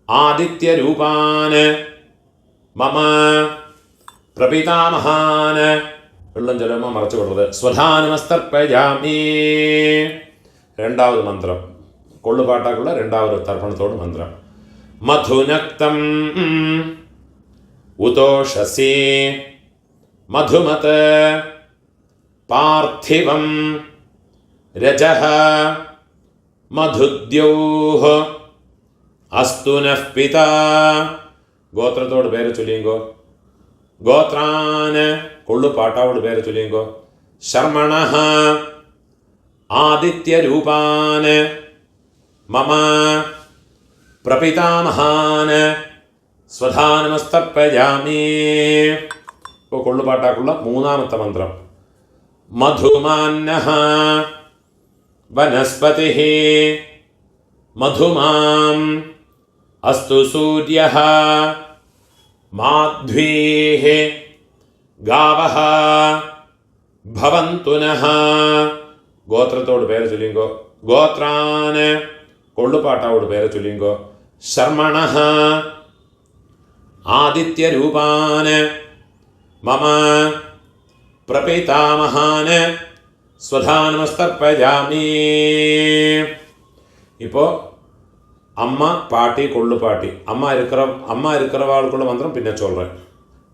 ஆதித்ய ரூபான மம பிரபிதாமகான வெள்ளம் ஜலமாக மறைச்சு விடுறது. ஸ்வதானமஸ்தர்ப்பயாமி. ரெண்டாவது மந்திரம் கொள்ளு பாட்டாக்குள்ள ரெண்டாவது தர்ப்பணத்தோடு மந்திரம். மதுநக்தம் உதோஷசி மதுமத பார்த்திவம் ரஜஹ மதுத்யோஹ அஸ்து நஃப் பிதா. கோத்திரத்தோடு பேரை சொல்லிங்கோ. கோத்ரான கொள்ளு பாட்டாவோடு பேரை சொல்லிங்கோ. ஷர்மணஹ ஆதித்ய ரூபான மம பிரபிதாமகான സ്വധാനമസ്തർപ്പയാമി. ഇപ്പോൾ കൊള്ളുപാട്ടാക്കുള്ള മൂന്നാമത്തെ മന്ത്രം. മധുമാന്നഃ വനസ്പതിഃ മധുമാം അസ്തു സൂര്യഃ മാധ്വീഃ ഗാവഃ ഭവന്തു നഃ. ഗോത്രത്തോട് പേര് ചൊല്ലിങ്കോ. ഗോത്രാന് കൊള്ളുപാട്ടാവോട് പേര് ചൊല്ലിങ്കോ. ശർമണഃ ആദിത്യ രൂപാന് മമ പ്രപിതാമഹാന് സ്വധാനമസ്തർപ്പയാമി. ഇപ്പോൾ അമ്മ പാട്ടി കൊള്ളു പാട്ടി അമ്മ இருக்கிறவாளுக்குள்ள மந்திரம் പിന്നെ சொல்கிறேன்.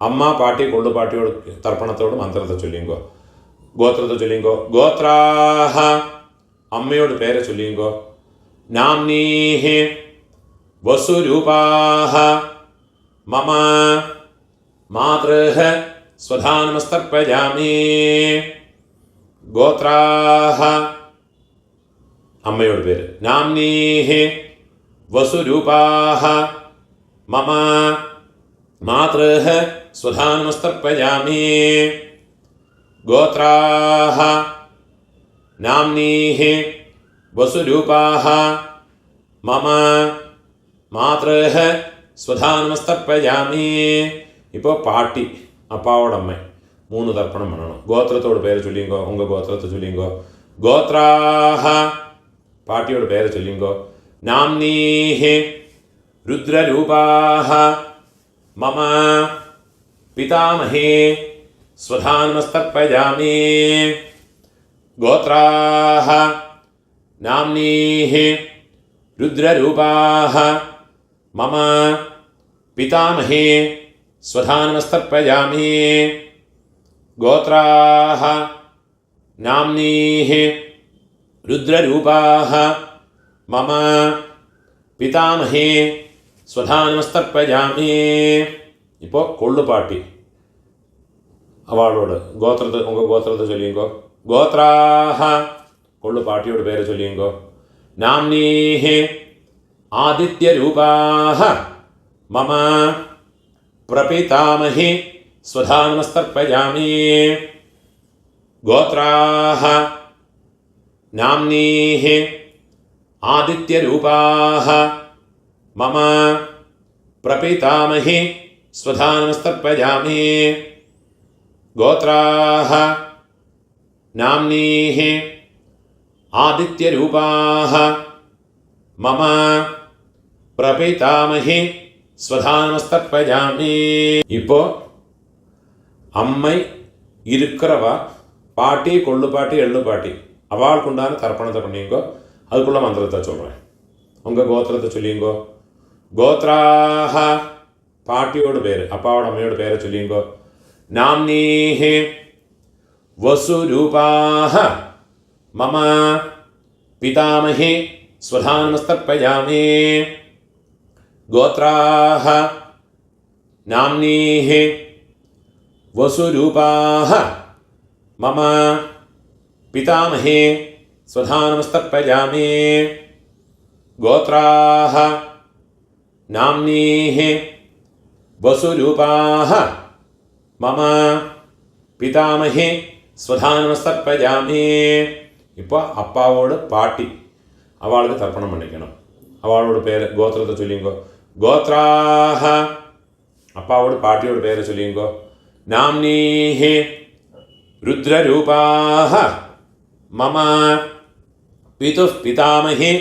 அம்மா பாட்டி கொள்ளு பாட்டியோட தர்ப்பணத்தோடு மந்திரத்தை சொல்லிங்கோ. கோத்திரத்தை சொல்லிங்கோ. கோத்ராஹ അമ്മയോട് പേരെ ചൊല്ലിങ്കോ. നാംനീഹി വസുരൂപാഹ മമ മാതൃഹ സ്വധാനമസ്തർപ്പയാമി. ഗോത്രാഹ അമ്മയോട് പേര്. നാംനീഹി വസുരൂപാഹ മമ മാതൃഹ സ്വധാനമസ്തർപ്പയാമി. ഗോത്രാഹ നാംനീഹി വസുരൂപാഹ മമ മാതൃഹ സ്വധാനമസ്തർപ്പയാമി. ഇപ്പോൾ പാട്ടി അപ്പാവോടമ്മ മൂന്ന് തർപ്പണം വേണം. ഗോത്രത്തോട് പേര് ചൊല്ലിങ്കോ. ഉങ്ക ഗോത്രത്തെ ചൊല്ലിങ്കോ. ഗോത്രാഹ പാട്ടിയോട് പേര് ചൊല്ലിങ്കോ. നാംനീഹി രുദ്രരൂപാഹ മമ പിതാമഹേ സ്വധാനമസ്തർപ്പയാമി. ഗോത്രാഹ നാംനീഹി രുദ്രരൂപാഹ മമ പിതാമഹേ സ്വധാനമസ്തർപ്പയാമി. ഗോത്രാഹ നാംനീഹി രുദ്രരൂപാഹ മമ പിതാമഹേ സ്വധാനമസ്തർപ്പയാമി. ഇപ്പോൾ കൊള്ളുപാട്ടി അവളോട് ഗോത്രത്തെ ചൊല്ലിങ്കോ. ഗോത്രാഹ കൊള്ളുപാട്ടിയോട് പേര് ചൊല്ലിങ്കോ. നാംനീഹി ആദിത്യ രൂപാഹ മമ പ്രപിതാമഹി സ്വധാനമസ്തർപ്പയാമി. ഗോത്രാഹ നാംനീഹി ആദിത്യ രൂപാഹ മമ പ്രപിതാമഹി സ്വധാനമസ്തർപ്പയാമി. ഗോത്രാഹ നാംനീഹി ആദിത്യ രൂപാഹ മമ പ്രപിതാമഹി സ്വധാനമസ്തർപ്പയാമി. ഇപ്പോൾ അമ്മ இருக்கிறவ பாட்டி கொள்ளு பாட்டி எள்ளு பாட்டி அவளுக்குண்டான தர்ப்பணத்தை பண்ணிங்கோ. அதுக்குள்ள மந்திரத்தை சொல்கிறேன். உங்கள் கோத்திரத்தை சொல்லிங்கோ. கோத்ராஹ பாட்டியோட பேர் அப்பாவோட அம்மையோட பேரை சொல்லிங்கோ. நாம்னீஹி வசுரூபாஹ மம பிதாமஹி ஸ்வதானமஸ்தர்ப்பயாமி. கோத்ராஹ நாம்னீஹி വസുരൂപാഹ മമ പിതാമഹേ സ്വധാനമസ്തർപ്പയാമി. ഗോത്രാഹ നാംനീഹി വസുരൂപാഹ മമ പിതാമഹേ സ്വധാനമസ്തർപ്പയാമി. ഇപ്പോൾ അപ്പാവോട് പാട്ടി അവൾക്ക് തർപ്പണം പണിക്കണം. അവളോട് പേര് ഗോത്രത്തെ ചൊല്ലിങ്കോ. ഗോത്രാഹ അപ്പാവോട് പാട്ടിയോട് പേര് ചൊല്ലിങ്കോ. നാംനീഹി രുദ്രരൂപാഹ മമ പിതുഃ പിതാമഹി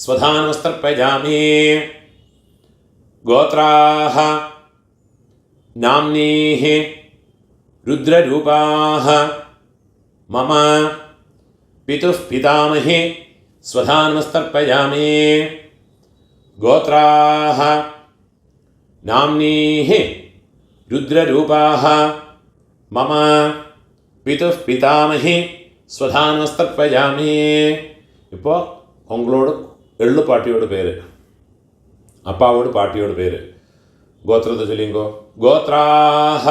സ്വധാനമസ്തർപ്പയാമി. ഗോത്രാഹ നാംനീഹി രുദ്രരൂപാഹ മമ പിതുഃ പിതാമഹി സ്വധാനമസ്തർപ്പയാമി. ഗോത്രാഹ നാംനീഹി രുദ്രരൂപാഹ മമ പിതുഃ പിതാമഹി സ്വധാനമസ്തർപ്പയാമി. ഇപ്പോൾ ഉങ്ങളോട് എള്ളുപാട്ടിയോട് പേര്, അപ്പാവോട് പാട്ടിയോട് പേര്. ഗോത്രത്തെ ചൊല്ലിങ്കോ. ഗോത്രാഹ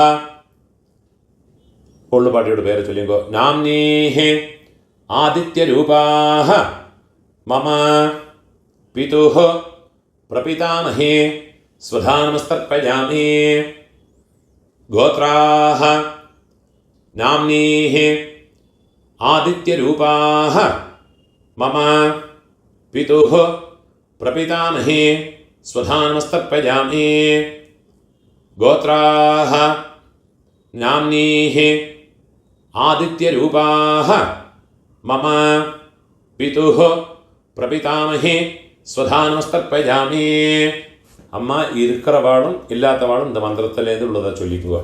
പൊള്ളുപാട്ടിയോട് പേര് ചൊല്ലിങ്കോ. നാംനീഹി ആദിത്യരൂപാഹ മമ പിതുഃ പ്രപിതാമഹി സ്വധാനമസ്തർപ്പയാമി. ഗോത്രാഹ നാംനീഹി ആദിത്യരൂപാഹ മമ പിതുഃ പ്രപിതാമഹി സ്വധാനമസ്തർപ്പയാമി. ഗോത്രാഹ നാംനീഹി ആദിത്യരൂപാഹ മമ പിതുഃ പ്രപിതാമഹി സ്വധാനമസ്തർപ്പയാമി. അമ്മ இருக்கிற വാളും ഇല്ലാത്ത വാളും இந்த മന്ത്രത്തിലേത് ഉള്ളതാ ചൊല്ലിക്കുക.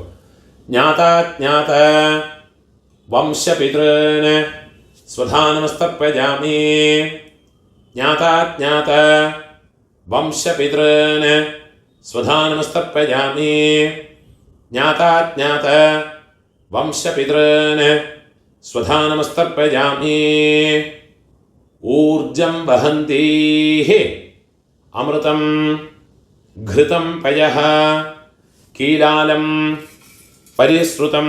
ജ്ഞാതാജ്ഞാത വംശപിതॄന് സ്വധാനമസ്തർപ്പയാമി. ജ്ഞാതാജ്ഞാത വംശപിതॄന് സ്വധാനമസ്തർപ്പയാമി. ജ്ഞാതാജ്ഞാത വംശപിതॄന് സ്വധാനമസ്തർപ്പയാമി. ഊർജം വഹന്തീഃ അമൃതം ഘൃതം പയഃ കീലാലം പരിശ്രുതം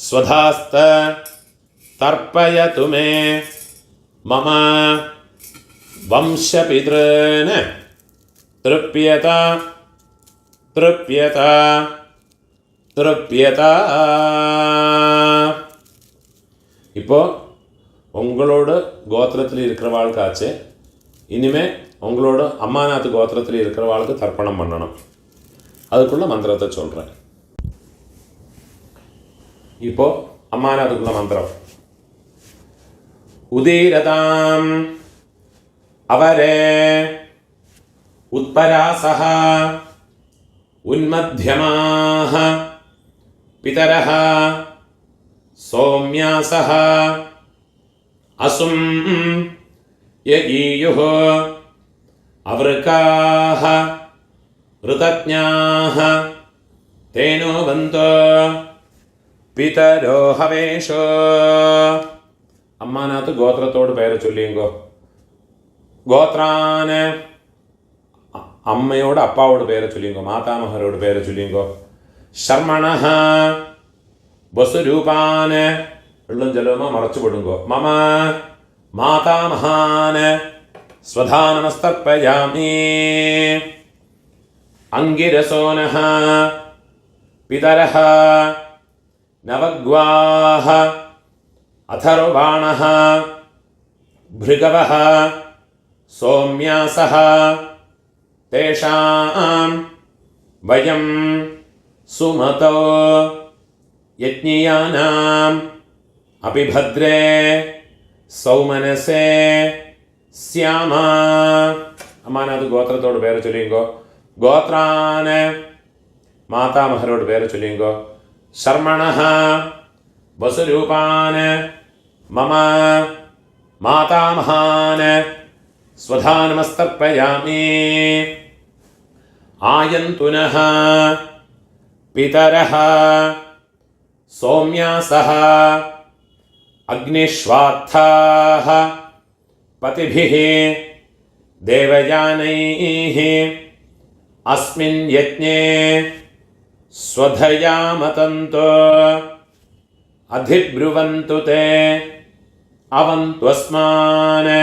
സ്വധാസ്ത തർപ്പയതു മേ മമ വംശപിതॄന് തൃപ്യത തൃപ്യത തൃപ്യത. ഇപ്പോൾ உங்களோட கோத்திரத்தில் இருக்கிறவாளுக்காச்சு இனிமே உங்களோட அம்மாநாத்து கோத்திரத்தில் இருக்கிறவாளுக்கு தர்ப்பணம் பண்ணணும். அதுக்குள்ள மந்திரத்தை சொல்கிறேன். இப்போ அம்மாநாத்துக்குள்ள மந்திரம். உதீரதாம் அவரே உத்பராசஹ உன்மத்யமாஹ பிதரஹ சௌம்யாசஹ അസും യഗീയുഃ അവൃക്കാഃ ഋതജ്ഞാഃ തേനോ ബന്ധോ പിതരോ ഹവേഷോ. അമ്മാനാത്ത് ഗോത്രത്തോട് പേര് ചൊല്ലിങ്കോ. ഗോത്രാന് അമ്മയോട് അപ്പാവോട് പേര് ചൊല്ലിങ്കോ. മാതാമഹരോട് പേര് ചൊല്ലിങ്കോ. ശർമ്മണഃ വസുരൂപാന് വെള്ളം ജലവുമ മറച്ചു വിടുങ്കോ. മമ മാതാമഹാന് സ്വധാനമസ്തർപ്പയാമി. അംഗിരസോനഃ പിതരഃ നവഗ്വാഃ അഥർവാണഃ ഭൃഗവഃ സൗമ്യാസഃ തേഷാം വയം സുമതോ യജ്ഞിയാനാം അഭിഭദ്രേ സൗമനസേ സ്യാമ. അമ്മാനത് ഗോത്രത്തോട് പേര് ചൊല്ലിങ്കോ. ഗോത്രാന് മാതാമഹരോട് പേര് ചൊല്ലിങ്കോ. ശർമ്മണഃ വസുരൂപാന് മമ മാതാമഹാന് സ്വധാനമസ്തർപ്പയാമി. ആയന്തുനഃ പിതരഃ സൗമ്യാസഃ അഗ്നിശ്വാത്ഥാഃ പതിഭിഃ ദേവയാനൈഃ അസ്മിൻ യജ്ഞേ സ്വധയാമതന്തോ അധിബ്രുവന്തു തേ അവന്ത്വസ്മാന്.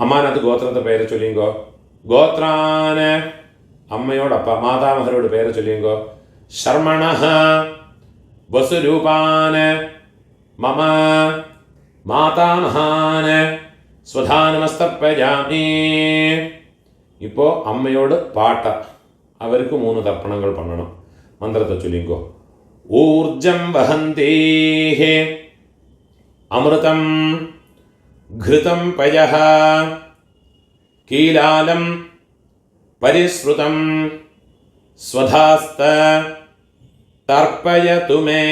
അമ്മാനത് ഗോത്രത്തെ പേര് ചൊല്ലിങ്കോ. ഗോത്രാന് അമ്മയോടപ്പ മാതാമഹരോട് പേര് ചൊല്ലിങ്കോ. ശർമ്മണഃ വസുരൂപാന് മമ മാതാമഹാന് സ്വധാനമസ്തർപ്പയാമി. ഇപ്പോൾ അമ്മയോട് പാട്ട. അവർക്ക് 3 തർപ്പണങ്ങൾ പണണം. മന്ത്രത്തെ ചൊല്ലിങ്കോ. ഊർജം വഹന്തേഹേ അമൃതം ഘൃതം പയഃ കീലാലം പരിശ്രുതം സ്വധാസ്ത തർപ്പയതു മേ.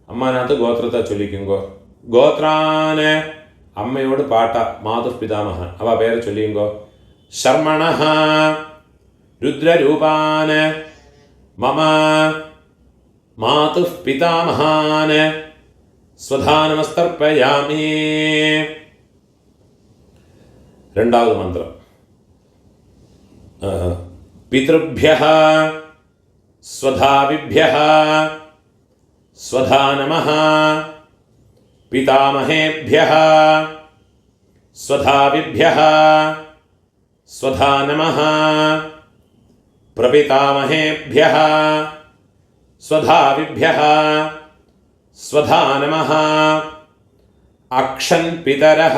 അമ്മാനകത്ത് ഗോത്രത്തെ ചൊല്ലിക്കുങ്കോ. ഗോത്രാന് അമ്മയോട് പാട്ട മാതുഃ പിതാമഹ അവ പേരെ ചൊല്ലിയുങ്കോ. ശർമ്മണഃ രുദ്രരൂപാന് മമ മാതുഃ പിതാമഹാന് സ്വധാനമസ്തർപ്പയാമി. രണ്ടാമത് മന്ത്രം. പിതൃഭ്യഃ സ്വധാവിഭ്യഃ സ്വധാ നമഃ പിതാമഹേഭ്യഃ സ്വധാവിഭ്യഃ സ്വധാ നമഃ പ്രപിതാമഹേഭ്യഃ സ്വധാവിഭ്യഃ സ്വധാ നമഃ അക്ഷൻ പിതരഃ.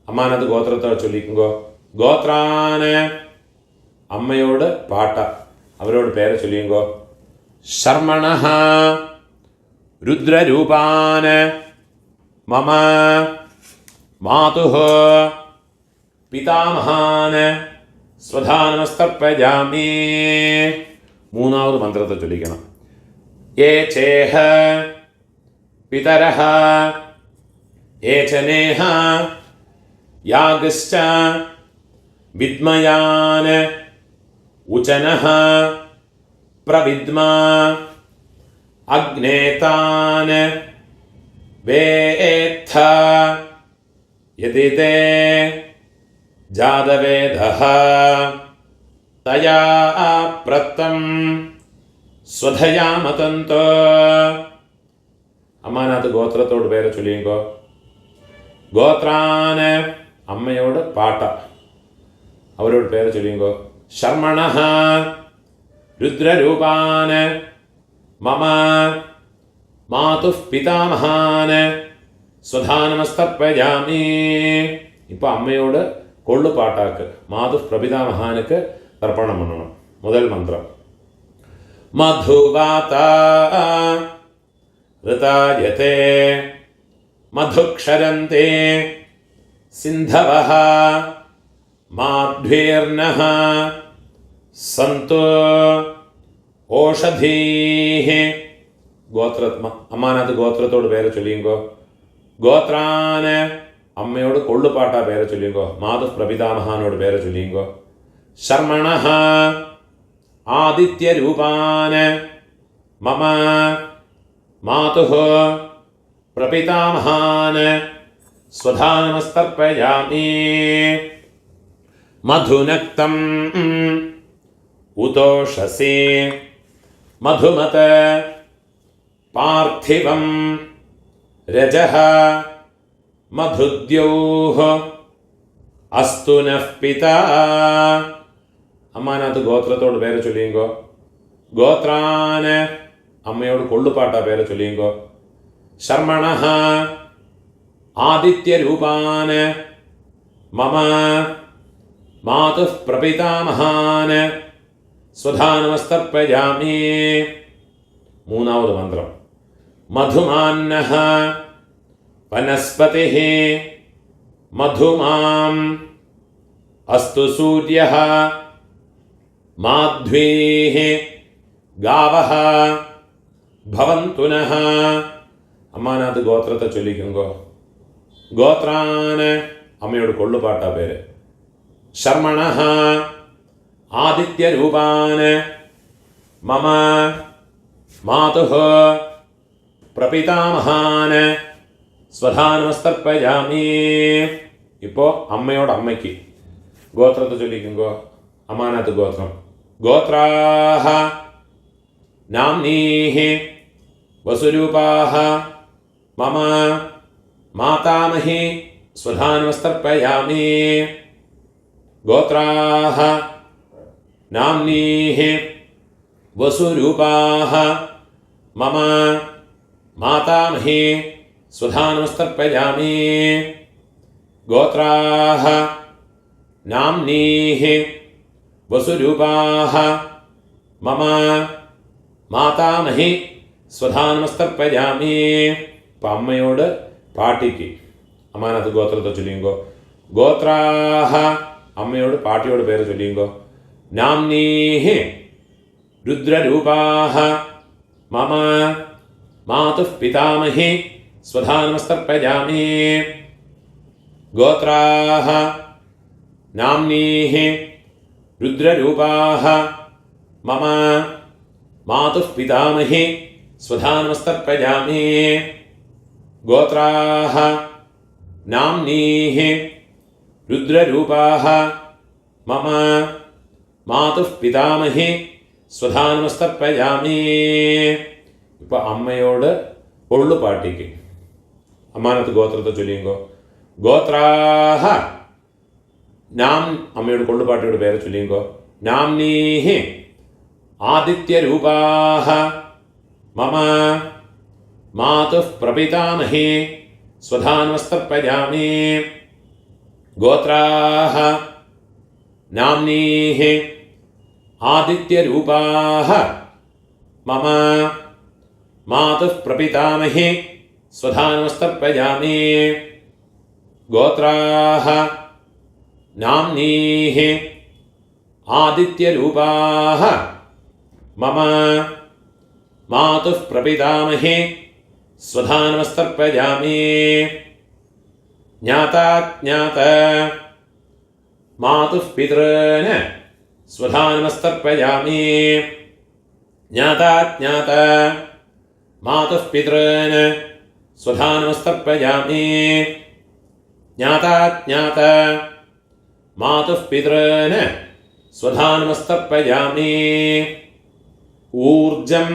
അമ്മാനത് ഗോത്രത്തെ ചൊല്ലിക്കുങ്കോ. ഗോത്രാന് അമ്മയോട് പാട്ട അവരോട് പേരെ ചൊല്ലിയുങ്കോ. ശർമ്മണഃ രുദ്രരൂപാന് മമ മാതുഃ പിതാമഹാന് സ്വധാനമസ്തർപ്പയാമി. മൂന്നാമത് മന്ത്രത്തെ ചൊല്ലിക്കണം. യേ ചേഹ പിതരഃ യേ ച നേഹ യാഗശ്ച വിദ്മയാന് ഉചനഃ പ്രവിദ്മ അഗ്നേതാന് വേത്ഥ യതി തേ ജാതവേദഃ തയാ പ്രത്തം സ്വധയാമതന്തോ. അമ്മാനകത്ത് ഗോത്രത്തോട് പേരെ ചൊല്ലിയുങ്കോ. ഗോത്രാന് അമ്മയോട് പാട്ട അവരോട് പേരെ ചൊല്ലിയുങ്കോ. ശർമ്മണഃ രുദ്രരൂപാന് മമ മാതുഃ പിതാമഹാന് സ്വധാനമസ്തർപ്പയാമി. ഇപ്പം അമ്മയോട് കൊള്ളുപാട്ടാക്ക് മാതുഃ പ്രപിതാമഹാനക്ക് തർപ്പണം പണണം. മുതൽ മന്ത്രം. മധുവാത ഋതായതേ മധുക്ഷരന്തേ സിന്ധവഃ മാധ്വീർനഃ സന്തു ഓഷധീഃ. അമ്മാനത് ഗോത്രത്തോട് പേരെ ചൊല്ലിയുങ്കോ. ഗോത്രാന് അമ്മയോട് കൊള്ളുപാട്ട പേരെ ചൊല്ലിയുങ്കോ. മാതുഃ പ്രപിതാമഹാനോട് പേരെ ചൊല്ലിയുങ്കോ. ശർമ്മണഃ ആദിത്യരൂപാന് മമ മാതുഃ പ്രപിതാമഹാന് സ്വധാനമസ്തർപ്പയാമി. മധുനക്തം ഉതോഷസി മധുമത് പാർത്ഥിവം രജഃ മധുദ്യോഃ അസ്തു നഃ പിതാ. അമ്മാനകത്ത് ഗോത്രത്തോട് പേരെ ചൊല്ലിയുങ്കോ. ഗോത്രാന് അമ്മയോട് കൊള്ളുപാട്ട പേരെ ചൊല്ലിയുങ്കോ. ശർമ്മണഃ ആദിത്യരൂപാന് മമ മാതുഃ പ്രപിതാമഹാന് സ്വധാനമസ്തർപ്പയാമി. മൂന്നാമത് മന്ത്രം. മധുമാന്നഃ വനസ്പതിഃ മധുമാം അസ്തു സൂര്യഃ മാധ്വീഃ ഗാവഃ ഭവന്തു നഃ. അമ്മാനകത്ത് ഗോത്രത്തെ ചൊല്ലിക്കുങ്കോ. ഗോത്രാന് അമ്മയോട് കൊള്ളുപാട്ട പേര്. ശർമ്മണഃ ആദിത്യരൂപാന് മമ മാതുഃ പ്രപിതാമഹാന് സ്വധാനമസ്തർപ്പയാമി. ഇപ്പോൾ അമ്മയോട് അമ്മയ്ക്ക് ഗോത്രത്തെ ചൊല്ലിക്കുങ്കോ. അമ്മാനകത്ത് ഗോത്രം. ഗോത്രാഃ നാംനീഃ വസുരൂപാഃ മമ മാതാമഹി സ്വധാനമസ്തർപ്പയാമി. ഗോത്രാഃ നാംനീഃ വസുരൂപാഃ മമ മാതാമഹി സ്വധാനമസ്തർപ്പയാമി. ഗോത്രാഃ നാംനീഃ വസുരൂപാഹ മമ മാതാമഹി സ്വധാ നമസ്തർപ്പയാമി. ഇപ്പം അമ്മയോട് പാട്ടിക്ക് അമ്മാനത്ത് ഗോത്രത്തെ ചൊല്ലിയുങ്കോ. ഗോത്രാഹ അമ്മയോട് പാട്ടിയോട് പേര് ചൊല്ലിയുങ്കോ. നാംനീഹി രുദ്രരൂപാഹ മമ മാതുഃ പിതാമഹി സ്വധാ നമസ്തർപ്പയാമി. ഗോത്രാഹ നാംനീഹി രുദ്രരൂപാഹ മമ മാതുഃ പിതാമഹി സ്വധാ നമസ്തർപ്പയാമി. ഗോത്രാഹ നാംനീഹി രുദ്രരൂപാഹ മമ മാതുഃ പിതാമഹി സ്വധാ നമസ്തർപ്പയാമി. ഇപ്പം അമ്മയോട് ഒള്ളു പാട്ടിക്ക് അമ്മാനത്ത് ഗോത്രത്തെ ചൊല്ലിയുങ്കോ. ഗോത്രാഹ നാം അമ്മയോട് കൊള്ളുപാട്ടിയോട് പേരെ ചൊല്ലിയുങ്കോ. നാംനീഹി ആദിത്യരൂപാഹ മമ മാതുഃ പ്രപിതാമഹി സ്വധാ നമസ്തർപ്പയാമി. ഗോത്രാഹ നാംനീഹി ആദിത്യരൂപാഹ മമ മാതുഃ പ്രപിതാമഹി സ്വധാ നമസ്തർപ്പയാമി. ഗോത്രാഹ നാംനീഹി ആദിത്യരൂപാഹ മമ മാതുഃ പ്രപിതാമഹി സ്വധാ നമസ്തർപ്പയാമി. ജ്ഞാതാജ്ഞാത മാതുഃ പിതॄൻ സ്വധാ നമസ്തർപ്പയാമി. ജ്ഞാതാജ്ഞാത മാതുഃ പിതॄൻ സ്വധാ നമസ്തർപ്പയാമി. ജ്ഞാതാജ്ഞാത മാതുഃ പിതॄൻ സ്വധാ നമസ്തർപ്പയാമി. ഊർജം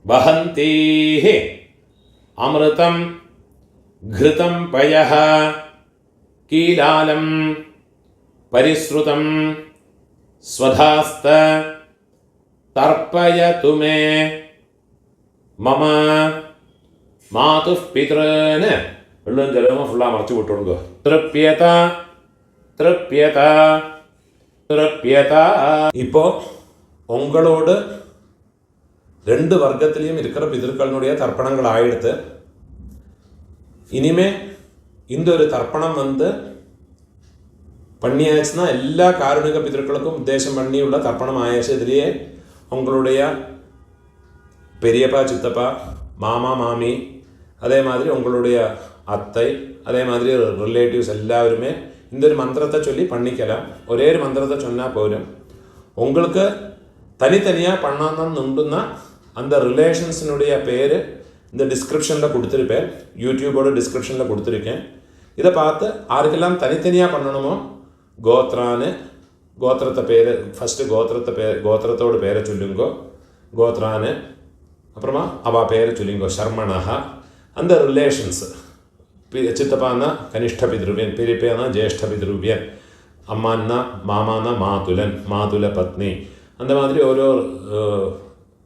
വഹന്തീഃ അമൃതം ഘൃതം പയഃ കീലാലം പരിശ്രുതം സ്വധാസ്ത തർപ്പയതു മേ മമ മാതുഃ പിതॄൻ. വെള്ളം ജലമോ ഫുള്ളാ മറച്ചു വിട്ടുകൊടുക്കുക. തൃപ്യത തൃപ്യത തൃപ്യത. இப்போ உங்களோடு ரெண்டு வர்க்கத்திலையும் இருக்கிற பிதர்களுடைய தர்ப்பணங்கள் ஆயிடுத்து. இனிமே இந்த ஒரு தர்ப்பணம் பண்ணியாச்சுன்னா எல்லா காருணிக பிதர்களுக்கும் உத்தேசம் பண்ணியுள்ள தர்ப்பணம் ஆயாச்சு. இதுலேயே உங்களுடைய பெரியப்பா சித்தப்பா மாமா மாமி அதே மாதிரி உங்களுடைய அத்தை அதே மாதிரி ரிலேட்டிவ்ஸ் எல்லாருமே இந்த ஒரு மந்திரத்தை சொல்லி பண்ணிக்கலாம். ஒரே ஒரு மந்திரத்தை சொன்னால் போதும். உங்களுக்கு தனித்தனியாக பண்ணணும்னா அந்த ரிலேஷன்ஸினுடைய பேர் இந்த டிஸ்கிரிப்ஷனில் கொடுத்துருப்பேன். யூடியூபோட டிஸ்கிரிப்ஷனில் கொடுத்துருக்கேன். இதை பார்த்து யாருக்கெல்லாம் தனித்தனியாக பண்ணணுமோ கோத்ரான்னு கோத்திரத்தை பேர் ஃபஸ்ட்டு கோத்திரத்தோட பேரை சொல்லுங்கோ. கோத்ரான்னு அப்புறமா அவள் பேரை சொல்லிங்கோ. ஷர்மணா அந்த ரிலேஷன்ஸ். சித்தப்பான்னா கனிஷ்ட பித்ருவியன், பெரியப்பேனா ஜேஷ்ட பித்ருவியன், அம்மான்னா மாமானா மாதுலன், மாதுல பத்னி. அந்த மாதிரி ஓரோ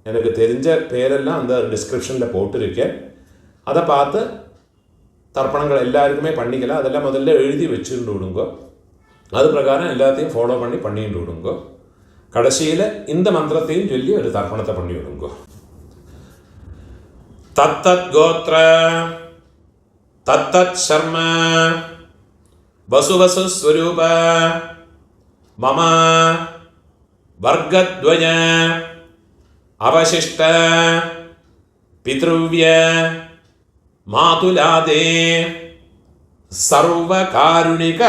எனக்கு தெரிஞ்ச பேரெல்லாம் அந்த டிஸ்கிரிப்ஷனில் போட்டிருக்கேன். அதை பார்த்து தர்ப்பணங்கள் எல்லாருக்குமே பண்ணிக்கலாம். அதெல்லாம் முதல்ல எழுதி வச்சுட்டு விடுங்கோ. அது பிரகாரம் எல்லாத்தையும் ஃபாலோ பண்ணிட்டு விடுங்கோ. கடைசியில் இந்த மந்திரத்தையும் சொல்லி ஒரு தர்ப்பணத்தை பண்ணி விடுங்கோ. தத்தத் கோத்ர தத்தத் சர்ம வசுவசு ஸ்வரூப மம வர்க்கத்வய அவசிஷ்ட பித்ருவ்ய மாதுலாதே சர்வகாருணிக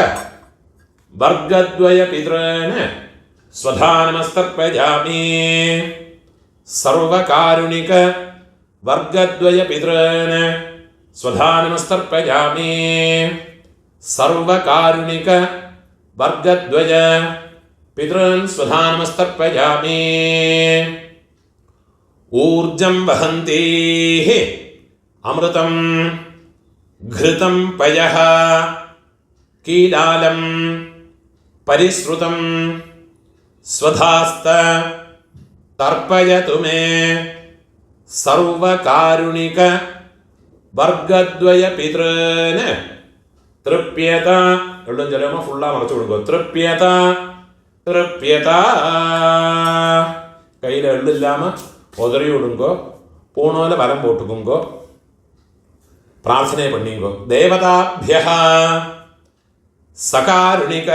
வர்க்கத்வய பித்ரன் ஸ்வதா நமஸ்தர்ப்பயாமி. சர்வகாருணிக வர்க்கத்வய பித்ரன் ஸ்வதா நமஸ்தர்ப்பயாமி. சர்வகாருணிக வர்க்கத்வய பித்ரன் ஸ்வதா நமஸ்தர்ப்பயாமி. ஊர்ஜம் வஹந்தீஹ அமிர்தம் घृतं पयः कीलालं परिश्रुतं स्वधास्त तर्पयतु मे सर्वकारुणिक वर्गद्वय पितॄन् तृप्यता. എല്ലാം ജലമോ ഫുള്ളാ മറച്ചു കൊടുക്കുക. തൃപ്യത திருப்யதா. கையில் எள்ளு இல்லாமல் உதறி விடுங்கோ, பூணோல வரம் போட்டுக்குங்கோ, பிரார்த்தனை பண்ணிங்கோ. தேவதாபிய சகாருணிக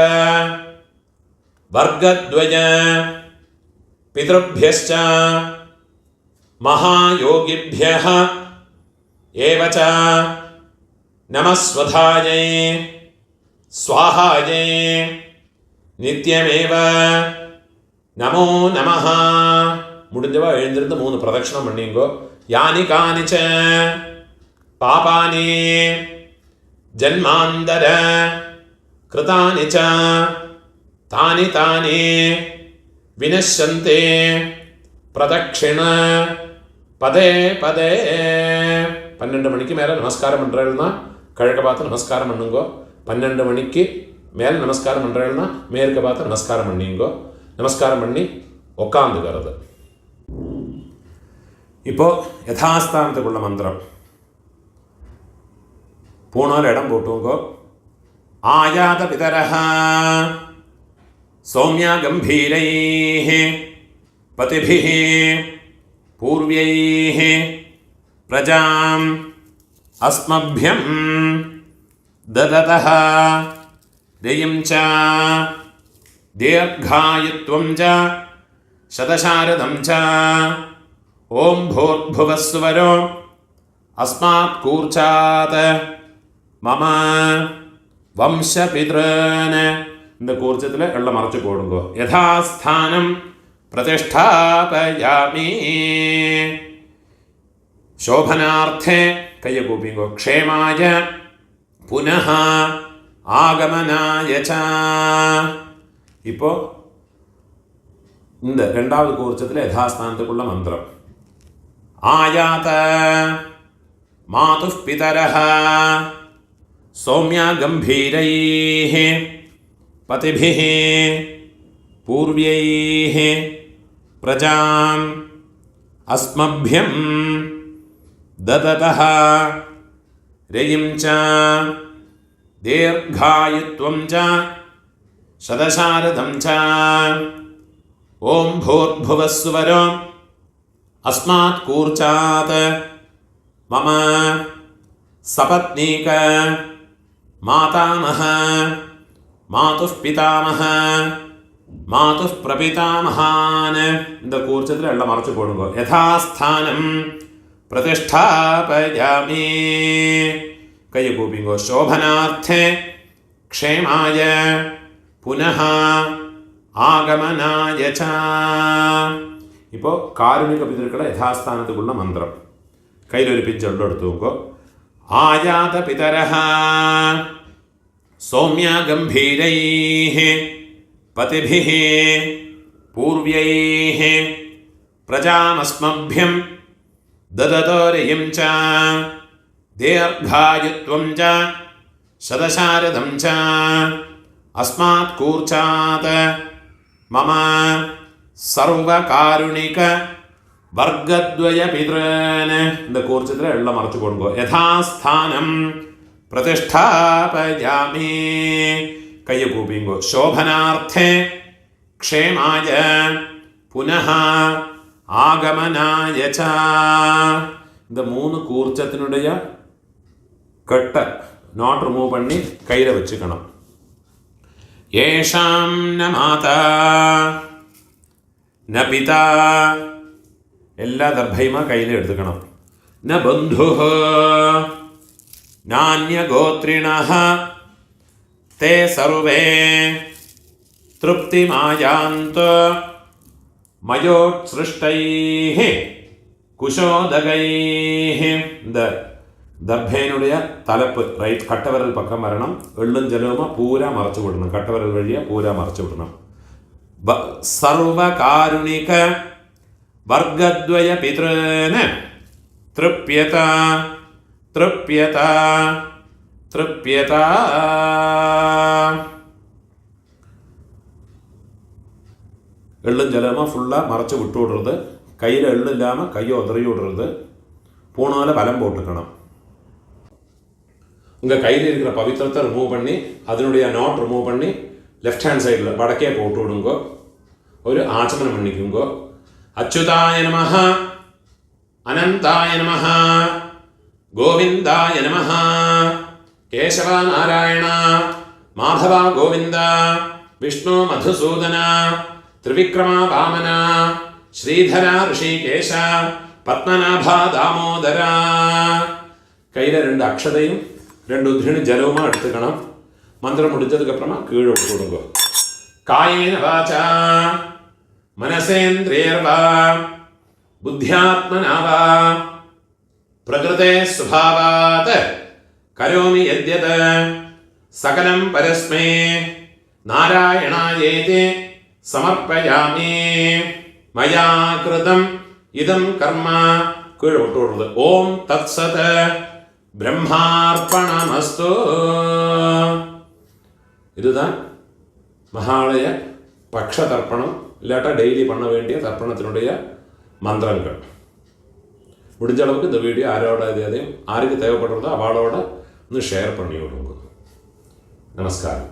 வர்க்கத்வய பிதృभ्यश्च மகாயோகிभ्यः ஏவச்ச நமஸ்வதாயை ஸ்வாஹாயை நித்யமேவ நமோ நமஹ. முடிஞ்சவா எழுந்திருந்து 3 பிரதட்சணம் பண்ணிங்கோ. யானி கானிச்ச பாபானி ஜன்மாந்தர கிருதானி ச தானி தானி வினஷ்யந்தே பிரதட்சிண பதே பதே. 12 மணிக்கு மேலே நமஸ்காரம் பண்ணுறேன்னா கிழக்க பார்த்து நமஸ்காரம் பண்ணுங்கோ. 12 மணிக்கு மேலே நமஸ்காரம் பண்ணுறேன்னா மேற்க பார்த்து நமஸ்காரம் பண்ணிங்கோ. நமஸ்காரம் பண்ணி உட்காந்துக்கிறது. இப்போ யதாஸ்தானத்துக்குள்ள மந்திரம். பூணால் இடம் போட்டுங்கோ. ஆயாத பிதரஹ சௌமியா கம்பீரைஹ பதிபிஹ பூர்வைஹ பிரஜாம் அஸ்மப்யம் தததஹ தேயம் ச தீர்காயுத்வம் ச சதசாரதம் ச ஓம் பூர்புவஸ்வரோ அஸ்மாத் கூர்ச்சாத் மம வம்சபித்ரன. இந்த கூர்ச்சத்தில் எல்லாம் மறைச்சு போடுங்கோ. யதாஸ்தானம் பிரதிஷ்டாபயாமி சோபனார்த்தே கையை கூப்பிங்கோ. க்ஷேமாய புனः ஆகமனாய ச. இப்போ இந்த 2வது கூர்ச்சத்தில் யதாஸ்தானத்துக்குள்ள மந்திரம். ஆயாத மாதுः பிதரः சௌமியா கம்பீரைः பதிபிः பூர்வைः பிரஜாம் அஸ்மப்யம் தததஹ ரேயம் ச தீர்காயுத்வம் ச சதசாரதம் ச ஓம் பூர்புவஸ்வரோ அஸ்மாத் கூர்ச்சாத் மம சபத்னீக மாதாமஹ மாதுः பிதாமஹ மாதுः பிரபிதாமஹான். இந்த கூர்ச்சத்தில் எல்லாம் மறைச்சு போடுங்க. யதாஸ்தானம் பிரதிஷ்டாபயாமி கையை கூப்பிங்கோ. சோபனார்த்தே க்ஷேமாய புனः ஆகமனாய ச. இப்போ காருணிக பிதர்களை யதாஸ்தானத்துக்குள்ள மந்திரம். கையில் ஒரு பிஞ்சு எடுத்துக்கோ. ஆயாத பிதரஹ சௌமியா கம்பீரைஹ பதிபிஹ பூர்வைஹ பிரஜாமஸ்மப்யம் தததோரயம் ச தீர்காயுத்வம் ச சதசாரதம் ச அஸ்மாத் கூர்ச்சாத் மம சர்வகாருணிக வர்க்கத்வய பித்ரன. இந்த கூர்ச்சத்தில் எல்லாம் மறைச்சு போடுங்கோ. யதாஸ்தானம் பிரதிஷ்டாபயாமி கையை கூப்பிங்கோ. சோபனார்த்தே க்ஷேமாய புனः ஆகமனாய ச. இந்த 3 கூர்ச்சத்தினுடைய கட்டை நாட் ரிமூவ் பண்ணி கையில் வச்சுக்கணும். ஏஷாம் ந மாதா ந பிதா எல்லா தர்பையுமா கையில் எடுத்துக்கணும். ந பந்து நான்யகோத்ரிணः தே சர்வே திருப்திமாயாந்தோ மயோத்ஸ்ருஷ்டைः குஷோதகைः. இந்த தர்பையினுடைய தலைப்பு ரைட் கட்டவரல் பக்கம் வரணும். எள்ளும் ஜலவுமா பூரா மறைச்சு விடணும். கட்டவரல் வழியாக பூரா மறைச்சு விடணும். சர்வகாருணிக வர்க்கத்வய பித்ரன திருப்யதா திருப்யதா திருப்யதா. எள்ளும் ஜலமாக ஃபுல்லாக மறைச்சி விட்டு விடுறது. கையில் எள்ளு இல்லாமல் கையை உதறி விடுறது. பூணால் பலம் போட்டுக்கணும். உங்கள் கையில் இருக்கிற பவித்திரத்தை ரிமூவ் பண்ணி அதனுடைய நாட் ரிமூவ் பண்ணி லெஃப்ட் ஹேண்ட் சைடில் வடக்கே போட்டு விடுங்கோ. ஒரு ஆச்சமனம் பண்ணிக்குங்கோ. அச்சுதாய நமஹ, அனந்தாய நமஹ, கோவிந்தாய நமஹ, கேசவ நாராயண, மாதவ கோவிந்த, விஷ்ணு மதுசூதன, திரிவிக்ரம வாமன, ஸ்ரீதர ரிஷிகேஷ, பத்மநாப தாமோதர. கையில் 2 அக்ஷதையும் 2 உதிரிணி ஜலவுமா எடுத்துக்கணும். மந்திரம் முடிஞ்சதுக்கப்புறமா கீழே விட்டு கொடுங்க. காயேன வாசா மனசேந்திரியர்வா புத்தியாத்மனா வா பிரகிருதே சுபாவாத் கரோமி யத்யத் சகலம் பரஸ்மே நாராயணாயேதி சமர்ப்பயாமி. மயா கிருதம் இதம் கர்ம கீழே விட்டு விடுறது. ஓம் தத் சத் பிரம்மார்ப்பணமஸ்து. இதுதான் மகாலய பக்ஷ தர்ப்பணம், இல்லாட்டா டெய்லி பண்ண வேண்டிய தர்ப்பணத்தினுடைய மந்திரங்கள். முடிஞ்ச அளவுக்கு இந்த வீடியோ யாரோட யாருக்கு தேவைப்படுறதோ அவளோட ஷேர் பண்ணி விடுங்க. நமஸ்காரம்.